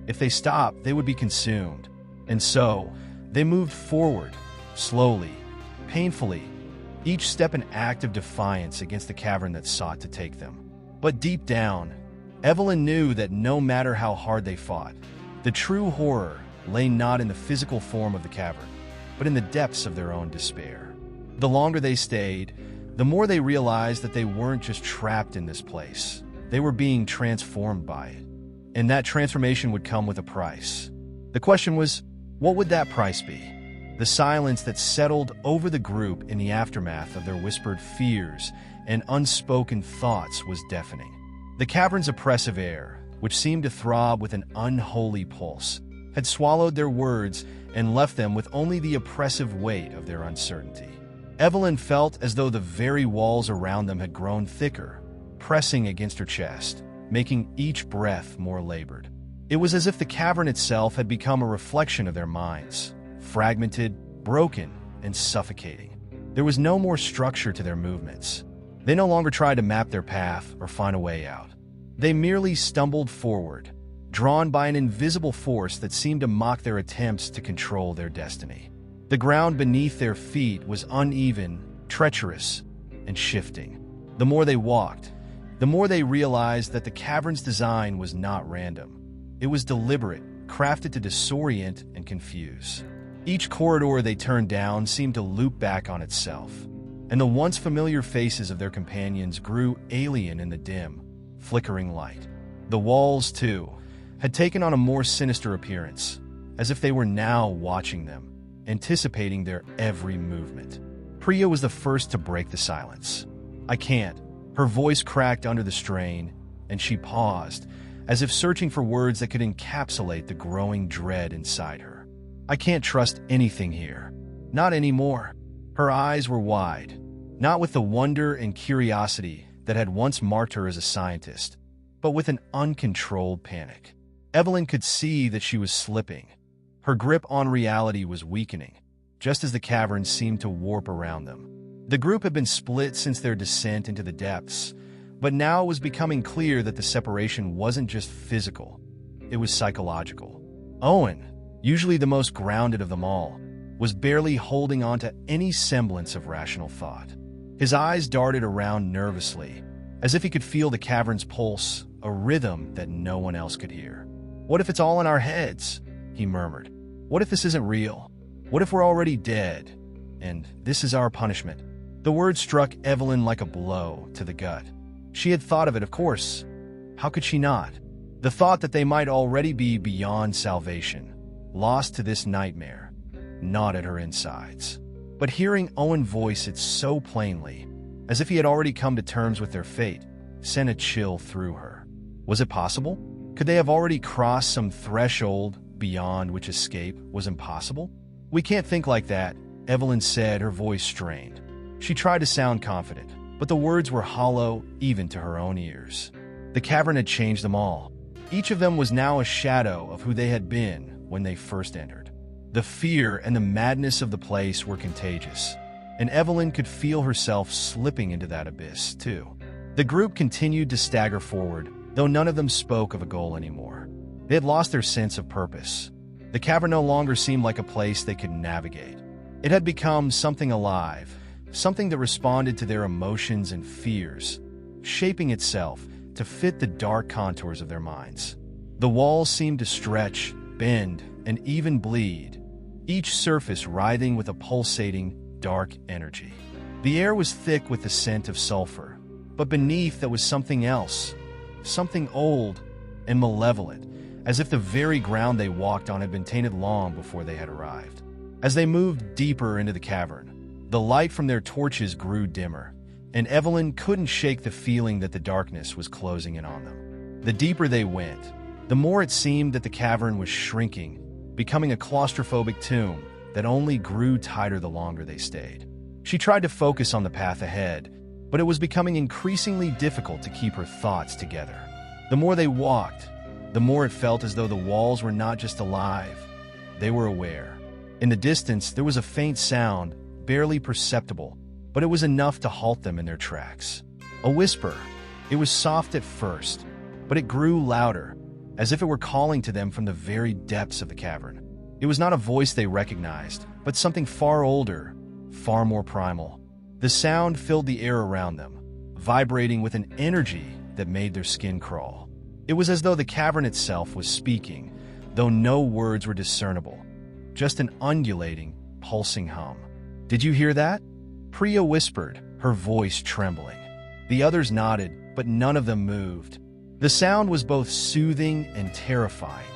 If they stopped, they would be consumed. And so, they moved forward, slowly, painfully, each step an act of defiance against the cavern that sought to take them. But deep down, Evelyn knew that no matter how hard they fought, the true horror lay not in the physical form of the cavern, but in the depths of their own despair. The longer they stayed, the more they realized that they weren't just trapped in this place. They were being transformed by it. And that transformation would come with a price. The question was, what would that price be? The silence that settled over the group in the aftermath of their whispered fears and unspoken thoughts was deafening. The cavern's oppressive air, which seemed to throb with an unholy pulse, had swallowed their words and left them with only the oppressive weight of their uncertainty. Evelyn felt as though the very walls around them had grown thicker, pressing against her chest, making each breath more labored. It was as if the cavern itself had become a reflection of their minds, fragmented, broken, and suffocating. There was no more structure to their movements. They no longer tried to map their path or find a way out. They merely stumbled forward, drawn by an invisible force that seemed to mock their attempts to control their destiny. The ground beneath their feet was uneven, treacherous, and shifting. The more they walked, the more they realized that the cavern's design was not random. It was deliberate, crafted to disorient and confuse. Each corridor they turned down seemed to loop back on itself, and the once familiar faces of their companions grew alien in the dim, flickering light. The walls, too, had taken on a more sinister appearance, as if they were now watching them, anticipating their every movement. Priya was the first to break the silence. "I can't." Her voice cracked under the strain, and she paused, as if searching for words that could encapsulate the growing dread inside her. "I can't trust anything here. Not anymore." Her eyes were wide, not with the wonder and curiosity that had once marked her as a scientist, but with an uncontrolled panic. Evelyn could see that she was slipping. Her grip on reality was weakening, just as the cavern seemed to warp around them. The group had been split since their descent into the depths, but now it was becoming clear that the separation wasn't just physical, it was psychological. Owen, usually the most grounded of them all, was barely holding on to any semblance of rational thought. His eyes darted around nervously, as if he could feel the cavern's pulse, a rhythm that no one else could hear. "What if it's all in our heads?" he murmured. "What if this isn't real? What if we're already dead? And this is our punishment?" The word struck Evelyn like a blow to the gut. She had thought of it, of course. How could she not? The thought that they might already be beyond salvation, lost to this nightmare, gnawed at her insides. But hearing Owen voice it so plainly, as if he had already come to terms with their fate, sent a chill through her. Was it possible? Could they have already crossed some threshold beyond which escape was impossible? "We can't think like that," Evelyn said, her voice strained. She tried to sound confident, but the words were hollow even to her own ears. The cavern had changed them all. Each of them was now a shadow of who they had been when they first entered. The fear and the madness of the place were contagious, and Evelyn could feel herself slipping into that abyss, too. The group continued to stagger forward, though none of them spoke of a goal anymore. They had lost their sense of purpose. The cavern no longer seemed like a place they could navigate. It had become something alive, something that responded to their emotions and fears, shaping itself to fit the dark contours of their minds. The walls seemed to stretch, bend, and even bleed, each surface writhing with a pulsating, dark energy. The air was thick with the scent of sulfur, but beneath that was something else, something old and malevolent, as if the very ground they walked on had been tainted long before they had arrived. As they moved deeper into the cavern, the light from their torches grew dimmer, and Evelyn couldn't shake the feeling that the darkness was closing in on them. The deeper they went, the more it seemed that the cavern was shrinking, becoming a claustrophobic tomb that only grew tighter the longer they stayed. She tried to focus on the path ahead, but it was becoming increasingly difficult to keep her thoughts together. The more they walked, the more it felt as though the walls were not just alive, they were aware. In the distance, there was a faint sound, barely perceptible, but it was enough to halt them in their tracks. A whisper. It was soft at first, but it grew louder, as if it were calling to them from the very depths of the cavern. It was not a voice they recognized, but something far older, far more primal. The sound filled the air around them, vibrating with an energy that made their skin crawl. It was as though the cavern itself was speaking, though no words were discernible, just an undulating, pulsing hum. "Did you hear that?" Priya whispered, her voice trembling. The others nodded, but none of them moved. The sound was both soothing and terrifying,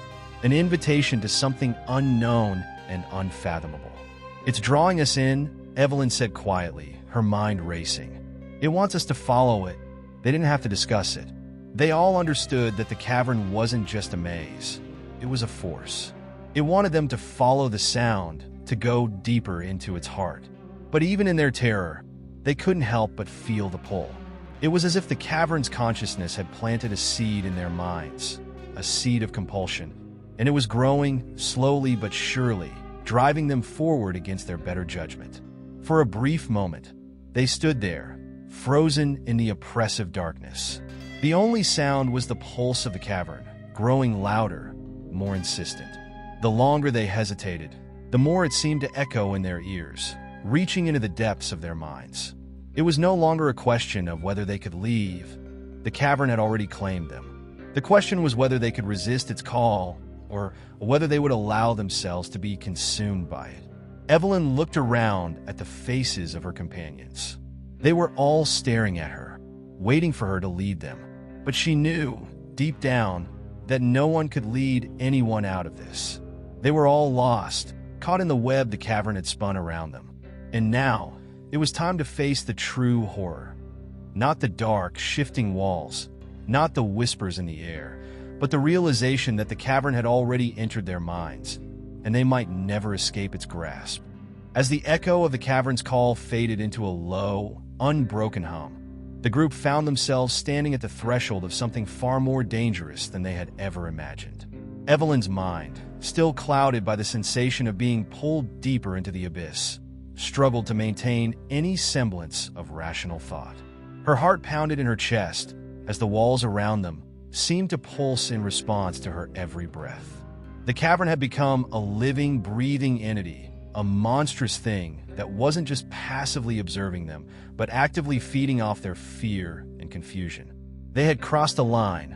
an invitation to something unknown and unfathomable. "It's drawing us in," Evelyn said quietly, her mind racing. "It wants us to follow it." They didn't have to discuss it. They all understood that the cavern wasn't just a maze. It was a force. It wanted them to follow the sound, to go deeper into its heart. But even in their terror, they couldn't help but feel the pull. It was as if the cavern's consciousness had planted a seed in their minds, a seed of compulsion, and it was growing, slowly but surely, driving them forward against their better judgment. For a brief moment, they stood there, frozen in the oppressive darkness. The only sound was the pulse of the cavern, growing louder, more insistent. The longer they hesitated, the more it seemed to echo in their ears, reaching into the depths of their minds. It was no longer a question of whether they could leave. The cavern had already claimed them. The question was whether they could resist its call, or whether they would allow themselves to be consumed by it. Evelyn looked around at the faces of her companions. They were all staring at her, waiting for her to lead them. But she knew, deep down, that no one could lead anyone out of this. They were all lost, caught in the web the cavern had spun around them. And now, it was time to face the true horror. Not the dark, shifting walls, not the whispers in the air, but the realization that the cavern had already entered their minds, and they might never escape its grasp. As the echo of the cavern's call faded into a low, unbroken hum, the group found themselves standing at the threshold of something far more dangerous than they had ever imagined. Evelyn's mind, still clouded by the sensation of being pulled deeper into the abyss, struggled to maintain any semblance of rational thought. Her heart pounded in her chest as the walls around them seemed to pulse in response to her every breath. The cavern had become a living, breathing entity, a monstrous thing that wasn't just passively observing them, but actively feeding off their fear and confusion. They had crossed a line,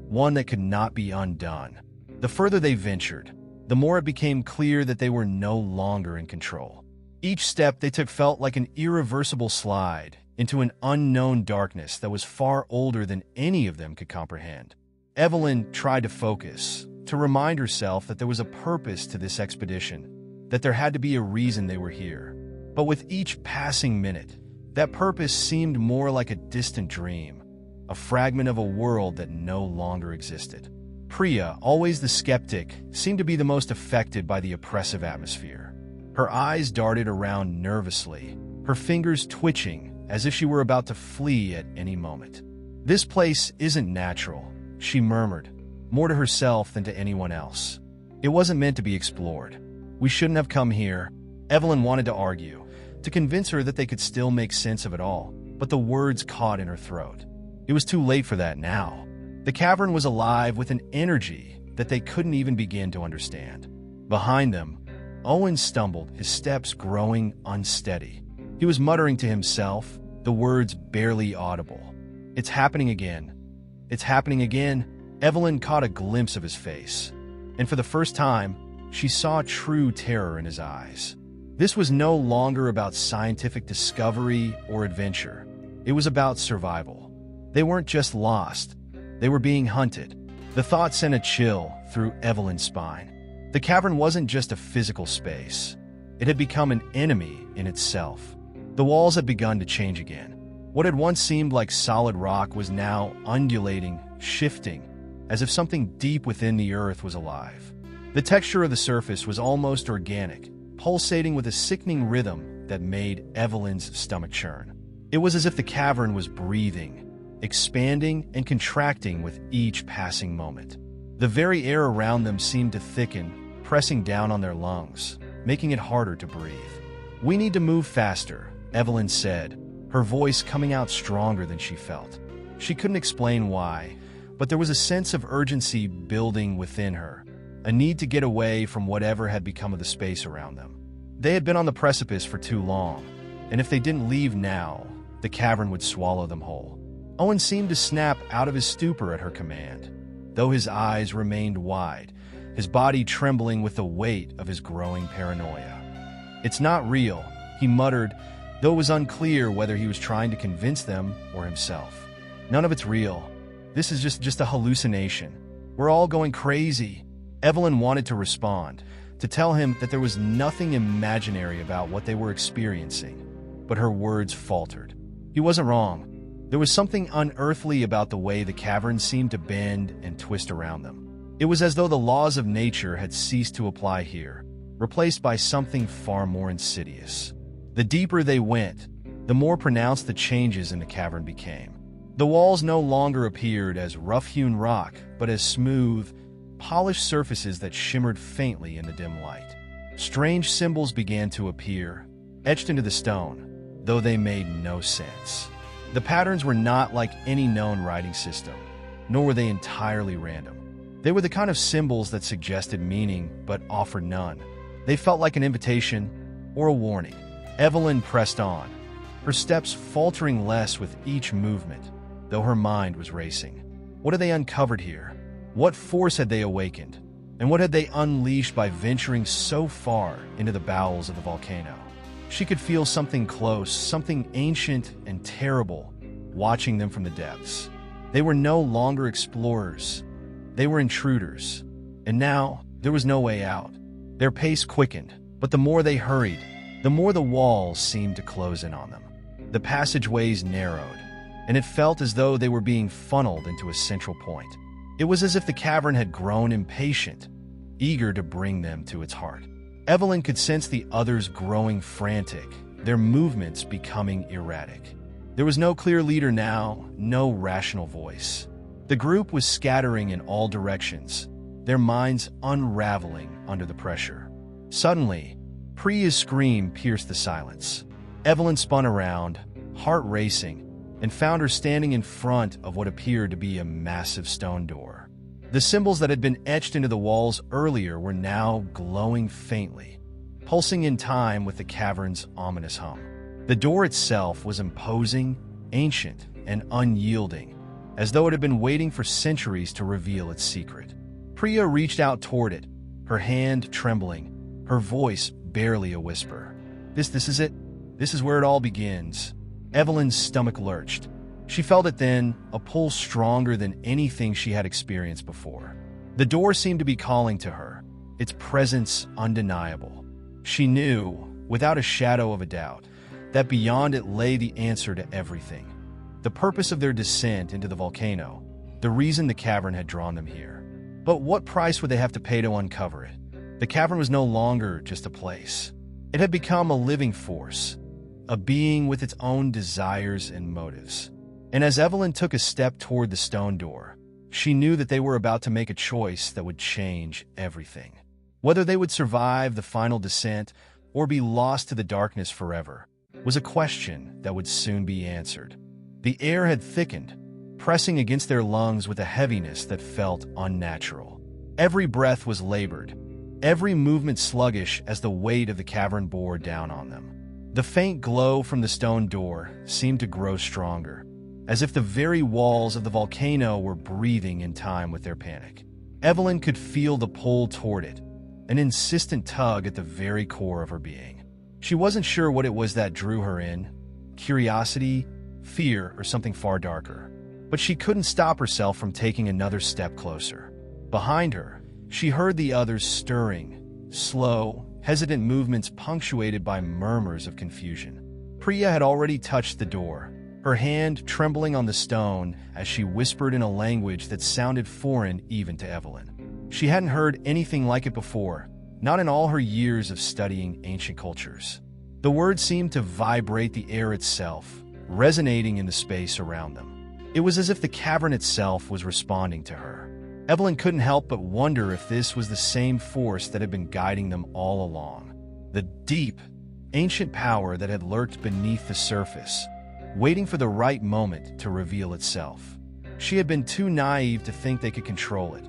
one that could not be undone. The further they ventured, the more it became clear that they were no longer in control. Each step they took felt like an irreversible slide into an unknown darkness that was far older than any of them could comprehend. Evelyn tried to focus, to remind herself that there was a purpose to this expedition, that there had to be a reason they were here. But with each passing minute, that purpose seemed more like a distant dream, a fragment of a world that no longer existed. Priya, always the skeptic, seemed to be the most affected by the oppressive atmosphere. Her eyes darted around nervously, her fingers twitching as if she were about to flee at any moment. "This place isn't natural," she murmured, more to herself than to anyone else. "It wasn't meant to be explored. We shouldn't have come here." Evelyn wanted to argue, to convince her that they could still make sense of it all, but the words caught in her throat. It was too late for that now. The cavern was alive with an energy that they couldn't even begin to understand. Behind them, Owen stumbled, his steps growing unsteady. He was muttering to himself, the words barely audible. "It's happening again. It's happening again." Evelyn caught a glimpse of his face, and for the first time, she saw true terror in his eyes. This was no longer about scientific discovery or adventure. It was about survival. They weren't just lost. They were being hunted. The thought sent a chill through Evelyn's spine. The cavern wasn't just a physical space. It had become an enemy in itself. The walls had begun to change again. What had once seemed like solid rock was now undulating, shifting, as if something deep within the earth was alive. The texture of the surface was almost organic, pulsating with a sickening rhythm that made Evelyn's stomach churn. It was as if the cavern was breathing, expanding and contracting with each passing moment. The very air around them seemed to thicken, pressing down on their lungs, making it harder to breathe. "We need to move faster," Evelyn said, her voice coming out stronger than she felt. She couldn't explain why, but there was a sense of urgency building within her, a need to get away from whatever had become of the space around them. They had been on the precipice for too long, and if they didn't leave now, the cavern would swallow them whole. Owen seemed to snap out of his stupor at her command, though his eyes remained wide, his body trembling with the weight of his growing paranoia. "It's not real," he muttered, though it was unclear whether he was trying to convince them or himself. "None of it's real. This is just a hallucination. We're all going crazy." Evelyn wanted to respond, to tell him that there was nothing imaginary about what they were experiencing, but her words faltered. He wasn't wrong. There was something unearthly about the way the cavern seemed to bend and twist around them. It was as though the laws of nature had ceased to apply here, replaced by something far more insidious. The deeper they went, the more pronounced the changes in the cavern became. The walls no longer appeared as rough-hewn rock, but as smooth, polished surfaces that shimmered faintly in the dim light. Strange symbols began to appear, etched into the stone, though they made no sense. The patterns were not like any known writing system, nor were they entirely random. They were the kind of symbols that suggested meaning but offered none. They felt like an invitation or a warning. Evelyn pressed on, her steps faltering less with each movement, though her mind was racing. What had they uncovered here? What force had they awakened? And what had they unleashed by venturing so far into the bowels of the volcano? She could feel something close, something ancient and terrible, watching them from the depths. They were no longer explorers. They were intruders. And now, there was no way out. Their pace quickened, but the more they hurried, the more the walls seemed to close in on them. The passageways narrowed, and it felt as though they were being funneled into a central point. It was as if the cavern had grown impatient, eager to bring them to its heart. Evelyn could sense the others growing frantic, their movements becoming erratic. There was no clear leader now, no rational voice. The group was scattering in all directions, their minds unraveling under the pressure. Suddenly, Priya's scream pierced the silence. Evelyn spun around, heart racing, and found her standing in front of what appeared to be a massive stone door. The symbols that had been etched into the walls earlier were now glowing faintly, pulsing in time with the cavern's ominous hum. The door itself was imposing, ancient, and unyielding, as though it had been waiting for centuries to reveal its secret. Priya reached out toward it, her hand trembling, her voice barely a whisper. This is it. This is where it all begins." Evelyn's stomach lurched. She felt it then, a pull stronger than anything she had experienced before. The door seemed to be calling to her, its presence undeniable. She knew, without a shadow of a doubt, that beyond it lay the answer to everything. The purpose of their descent into the volcano, the reason the cavern had drawn them here. But what price would they have to pay to uncover it? The cavern was no longer just a place. It had become a living force, a being with its own desires and motives. And as Evelyn took a step toward the stone door, she knew that they were about to make a choice that would change everything. Whether they would survive the final descent or be lost to the darkness forever was a question that would soon be answered. The air had thickened, pressing against their lungs with a heaviness that felt unnatural. Every breath was labored, every movement sluggish as the weight of the cavern bore down on them. The faint glow from the stone door seemed to grow stronger, as if the very walls of the volcano were breathing in time with their panic. Evelyn could feel the pull toward it, an insistent tug at the very core of her being. She wasn't sure what it was that drew her in, curiosity, fear, or something far darker. But she couldn't stop herself from taking another step closer. Behind her, she heard the others stirring, slow, hesitant movements punctuated by murmurs of confusion. Priya had already touched the door, her hand trembling on the stone as she whispered in a language that sounded foreign even to Evelyn. She hadn't heard anything like it before, not in all her years of studying ancient cultures. The words seemed to vibrate the air itself, resonating in the space around them. It was as if the cavern itself was responding to her. Evelyn couldn't help but wonder if this was the same force that had been guiding them all along. The deep, ancient power that had lurked beneath the surface, waiting for the right moment to reveal itself. She had been too naive to think they could control it,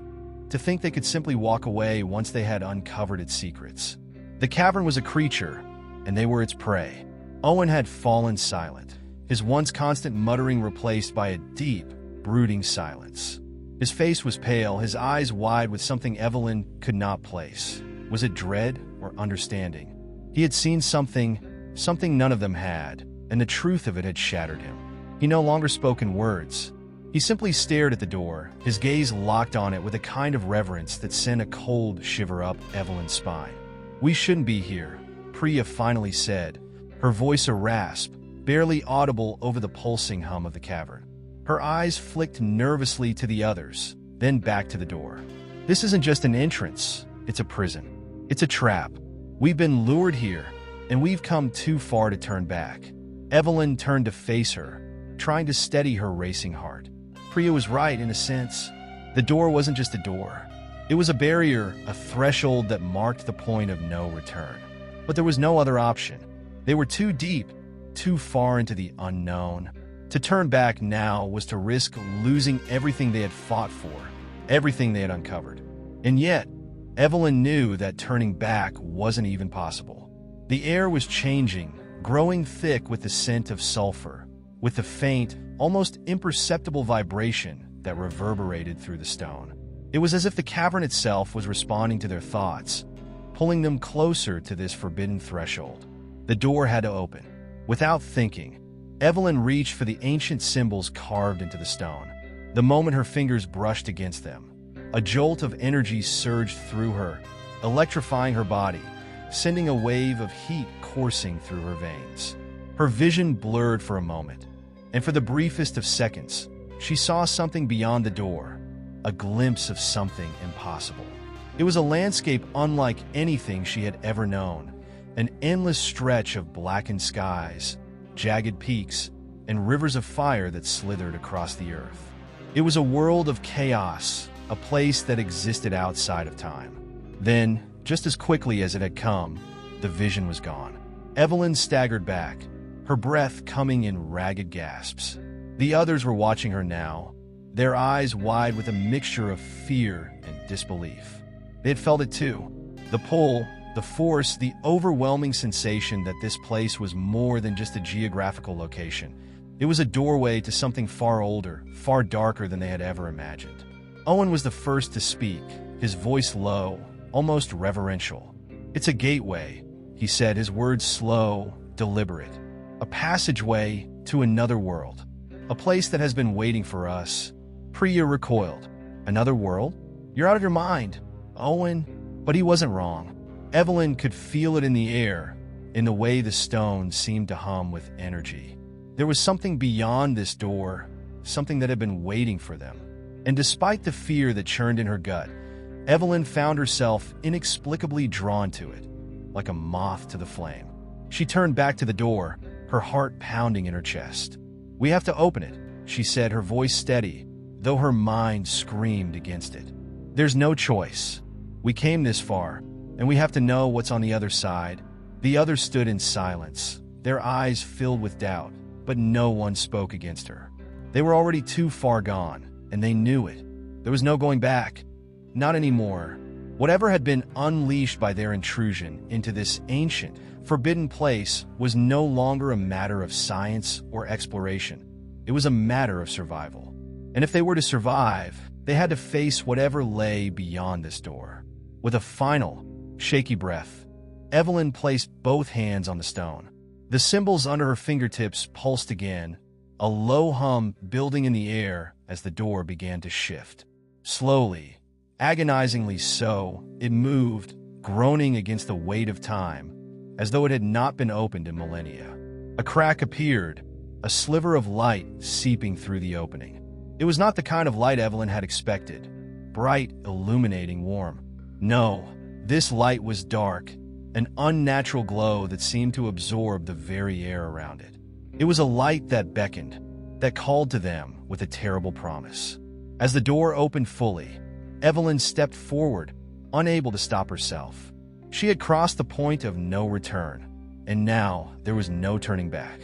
to think they could simply walk away once they had uncovered its secrets. The cavern was a creature, and they were its prey. Owen had fallen silent, his once constant muttering replaced by a deep, brooding silence. His face was pale, his eyes wide with something Evelyn could not place. Was it dread or understanding? He had seen something none of them had, and the truth of it had shattered him. He no longer spoke in words. He simply stared at the door, his gaze locked on it with a kind of reverence that sent a cold shiver up Evelyn's spine. "We shouldn't be here," Priya finally said, her voice a rasp, barely audible over the pulsing hum of the cavern. Her eyes flicked nervously to the others, then back to the door. "This isn't just an entrance, it's a prison. It's a trap. We've been lured here, and we've come too far to turn back." Evelyn turned to face her, trying to steady her racing heart. Priya was right in a sense. The door wasn't just a door. It was a barrier, a threshold that marked the point of no return. But there was no other option. They were too deep, too far into the unknown. To turn back now was to risk losing everything they had fought for, everything they had uncovered. And yet, Evelyn knew that turning back wasn't even possible. The air was changing, growing thick with the scent of sulfur, with the faint, almost imperceptible vibration that reverberated through the stone. It was as if the cavern itself was responding to their thoughts, pulling them closer to this forbidden threshold. The door had to open. Without thinking, Evelyn reached for the ancient symbols carved into the stone. The moment her fingers brushed against them, a jolt of energy surged through her, electrifying her body, sending a wave of heat coursing through her veins. Her vision blurred for a moment, and for the briefest of seconds, she saw something beyond the door, a glimpse of something impossible. It was a landscape unlike anything she had ever known, an endless stretch of blackened skies, jagged peaks, and rivers of fire that slithered across the earth. It was a world of chaos, a place that existed outside of time. Then, just as quickly as it had come, the vision was gone. Evelyn staggered back, her breath coming in ragged gasps. The others were watching her now, their eyes wide with a mixture of fear and disbelief. They had felt it too. The pull, the force, the overwhelming sensation that this place was more than just a geographical location. It was a doorway to something far older, far darker than they had ever imagined. Owen was the first to speak, his voice low, almost reverential. "It's a gateway," he said, his words slow, deliberate. "A passageway to another world. A place that has been waiting for us." Priya recoiled. "Another world? You're out of your mind, Owen." But he wasn't wrong. Evelyn could feel it in the air, in the way the stone seemed to hum with energy. There was something beyond this door, something that had been waiting for them. And despite the fear that churned in her gut, Evelyn found herself inexplicably drawn to it, like a moth to the flame. She turned back to the door, her heart pounding in her chest. "We have to open it," she said, her voice steady, though her mind screamed against it. "There's no choice. We came this far, and we have to know what's on the other side." The others stood in silence, their eyes filled with doubt, but no one spoke against her. They were already too far gone, and they knew it. There was no going back. Not anymore. Whatever had been unleashed by their intrusion into this ancient, forbidden place was no longer a matter of science or exploration. It was a matter of survival. And if they were to survive, they had to face whatever lay beyond this door. With a final, shaky breath, Evelyn placed both hands on the stone. The symbols under her fingertips pulsed again, a low hum building in the air as the door began to shift. Slowly, agonizingly so, it moved, groaning against the weight of time, as though it had not been opened in millennia. A crack appeared, a sliver of light seeping through the opening. It was not the kind of light Evelyn had expected, bright, illuminating, warm. No, this light was dark, an unnatural glow that seemed to absorb the very air around it. It was a light that beckoned, that called to them with a terrible promise. As the door opened fully, Evelyn stepped forward, unable to stop herself. She had crossed the point of no return, and now there was no turning back.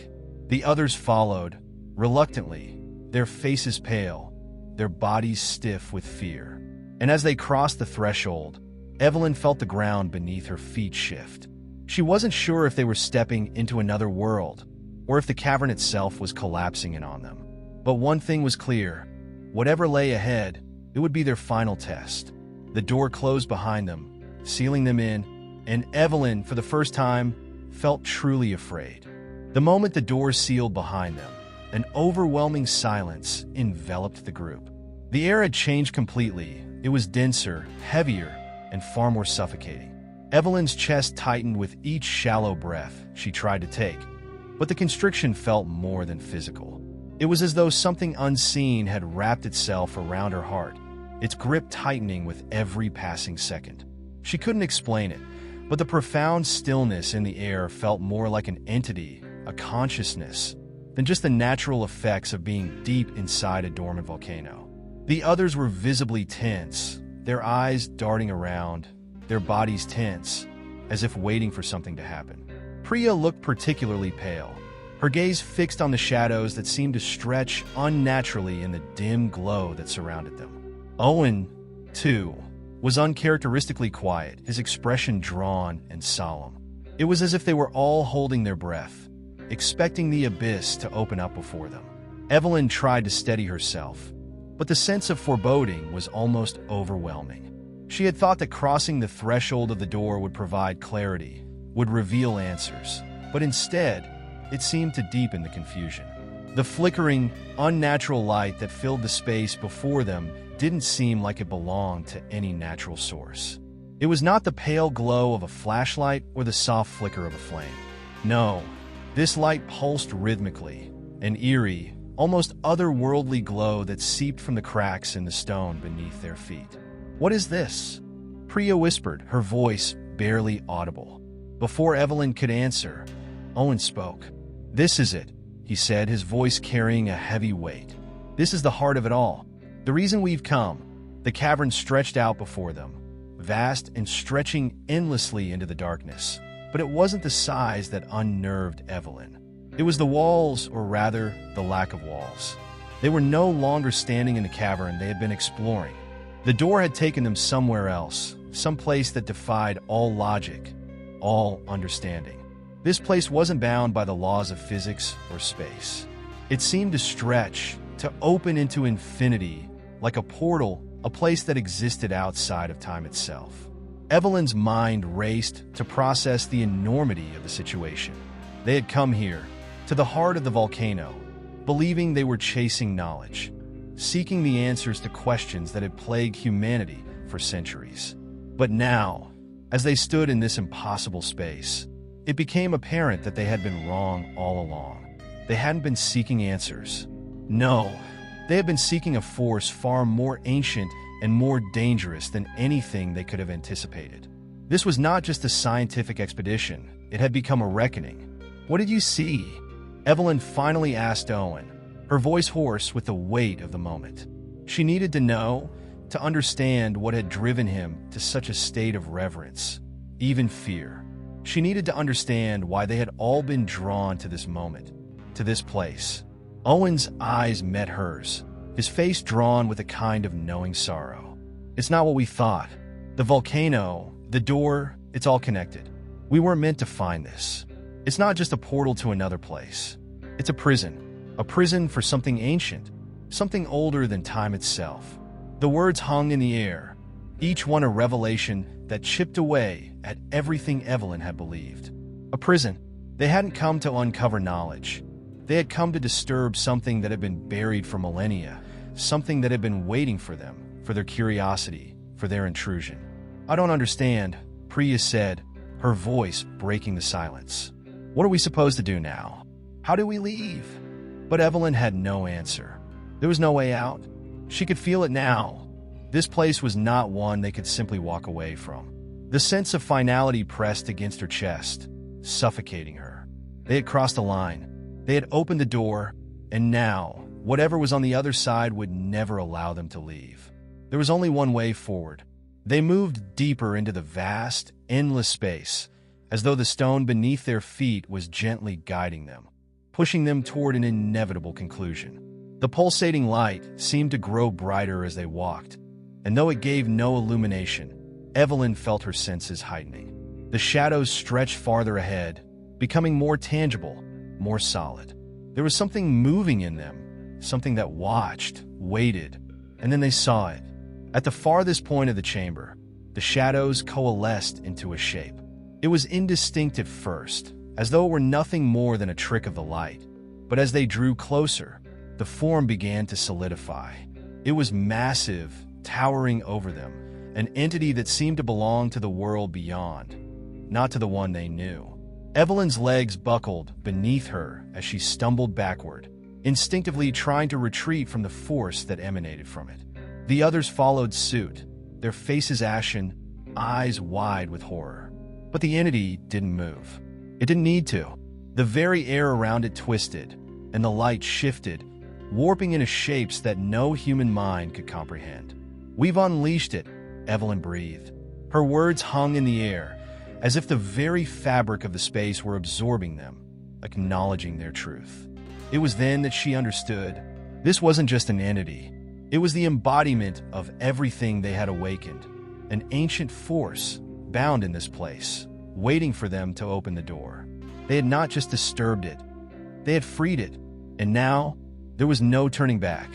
The others followed, reluctantly, their faces pale, their bodies stiff with fear. And as they crossed the threshold, Evelyn felt the ground beneath her feet shift. She wasn't sure if they were stepping into another world, or if the cavern itself was collapsing in on them. But one thing was clear: whatever lay ahead, it would be their final test. The door closed behind them, sealing them in, and Evelyn, for the first time, felt truly afraid. The moment the door sealed behind them, an overwhelming silence enveloped the group. The air had changed completely. It was denser, heavier, and far more suffocating. Evelyn's chest tightened with each shallow breath she tried to take, but the constriction felt more than physical. It was as though something unseen had wrapped itself around her heart, its grip tightening with every passing second. She couldn't explain it, but the profound stillness in the air felt more like an entity, a consciousness, than just the natural effects of being deep inside a dormant volcano. The others were visibly tense, their eyes darting around, their bodies tense, as if waiting for something to happen. Priya looked particularly pale, her gaze fixed on the shadows that seemed to stretch unnaturally in the dim glow that surrounded them. Owen, too, was uncharacteristically quiet, his expression drawn and solemn. It was as if they were all holding their breath, expecting the abyss to open up before them. Evelyn tried to steady herself, but the sense of foreboding was almost overwhelming. She had thought that crossing the threshold of the door would provide clarity, would reveal answers, but instead, it seemed to deepen the confusion. The flickering, unnatural light that filled the space before them didn't seem like it belonged to any natural source. It was not the pale glow of a flashlight or the soft flicker of a flame. No, this light pulsed rhythmically, an eerie, almost otherworldly glow that seeped from the cracks in the stone beneath their feet. "What is this?" Priya whispered, her voice barely audible. Before Evelyn could answer, Owen spoke. "This is it," he said, his voice carrying a heavy weight. "This is the heart of it all. The reason we've come." The cavern stretched out before them, vast and stretching endlessly into the darkness. But it wasn't the size that unnerved Evelyn. It was the walls, or rather, the lack of walls. They were no longer standing in the cavern they had been exploring. The door had taken them somewhere else, some place that defied all logic, all understanding. This place wasn't bound by the laws of physics or space. It seemed to stretch, to open into infinity, like a portal, a place that existed outside of time itself. Evelyn's mind raced to process the enormity of the situation. They had come here, to the heart of the volcano, believing they were chasing knowledge, seeking the answers to questions that had plagued humanity for centuries. But now, as they stood in this impossible space, it became apparent that they had been wrong all along. They hadn't been seeking answers. No, they had been seeking a force far more ancient and more dangerous than anything they could have anticipated. This was not just a scientific expedition, it had become a reckoning. "What did you see?" Evelyn finally asked Owen, her voice hoarse with the weight of the moment. She needed to know, to understand what had driven him to such a state of reverence, even fear. She needed to understand why they had all been drawn to this moment, to this place. Owen's eyes met hers, his face drawn with a kind of knowing sorrow. "It's not what we thought. The volcano, the door, it's all connected. We weren't meant to find this. It's not just a portal to another place. It's a prison for something ancient, something older than time itself." The words hung in the air, each one a revelation that chipped away at everything Evelyn had believed. A prison. They hadn't come to uncover knowledge. They had come to disturb something that had been buried for millennia, something that had been waiting for them, for their curiosity, for their intrusion. "I don't understand," Priya said, her voice breaking the silence. "What are we supposed to do now? How do we leave?" But Evelyn had no answer. There was no way out. She could feel it now. This place was not one they could simply walk away from. The sense of finality pressed against her chest, suffocating her. They had crossed a line. They had opened the door, and now, whatever was on the other side would never allow them to leave. There was only one way forward. They moved deeper into the vast, endless space, as though the stone beneath their feet was gently guiding them, pushing them toward an inevitable conclusion. The pulsating light seemed to grow brighter as they walked, and though it gave no illumination, Evelyn felt her senses heightening. The shadows stretched farther ahead, becoming more tangible, more solid. There was something moving in them, something that watched, waited, and then they saw it. At the farthest point of the chamber, the shadows coalesced into a shape. It was indistinct at first, as though it were nothing more than a trick of the light. But as they drew closer, the form began to solidify. It was massive, towering over them, an entity that seemed to belong to the world beyond, not to the one they knew. Evelyn's legs buckled beneath her as she stumbled backward, instinctively trying to retreat from the force that emanated from it. The others followed suit, their faces ashen, eyes wide with horror. But the entity didn't move. It didn't need to. The very air around it twisted, and the light shifted, warping into shapes that no human mind could comprehend. "We've unleashed it," Evelyn breathed. Her words hung in the air, as if the very fabric of the space were absorbing them, acknowledging their truth. It was then that she understood. This wasn't just an entity. It was the embodiment of everything they had awakened, an ancient force bound in this place, waiting for them to open the door. They had not just disturbed it, they had freed it, and now there was no turning back.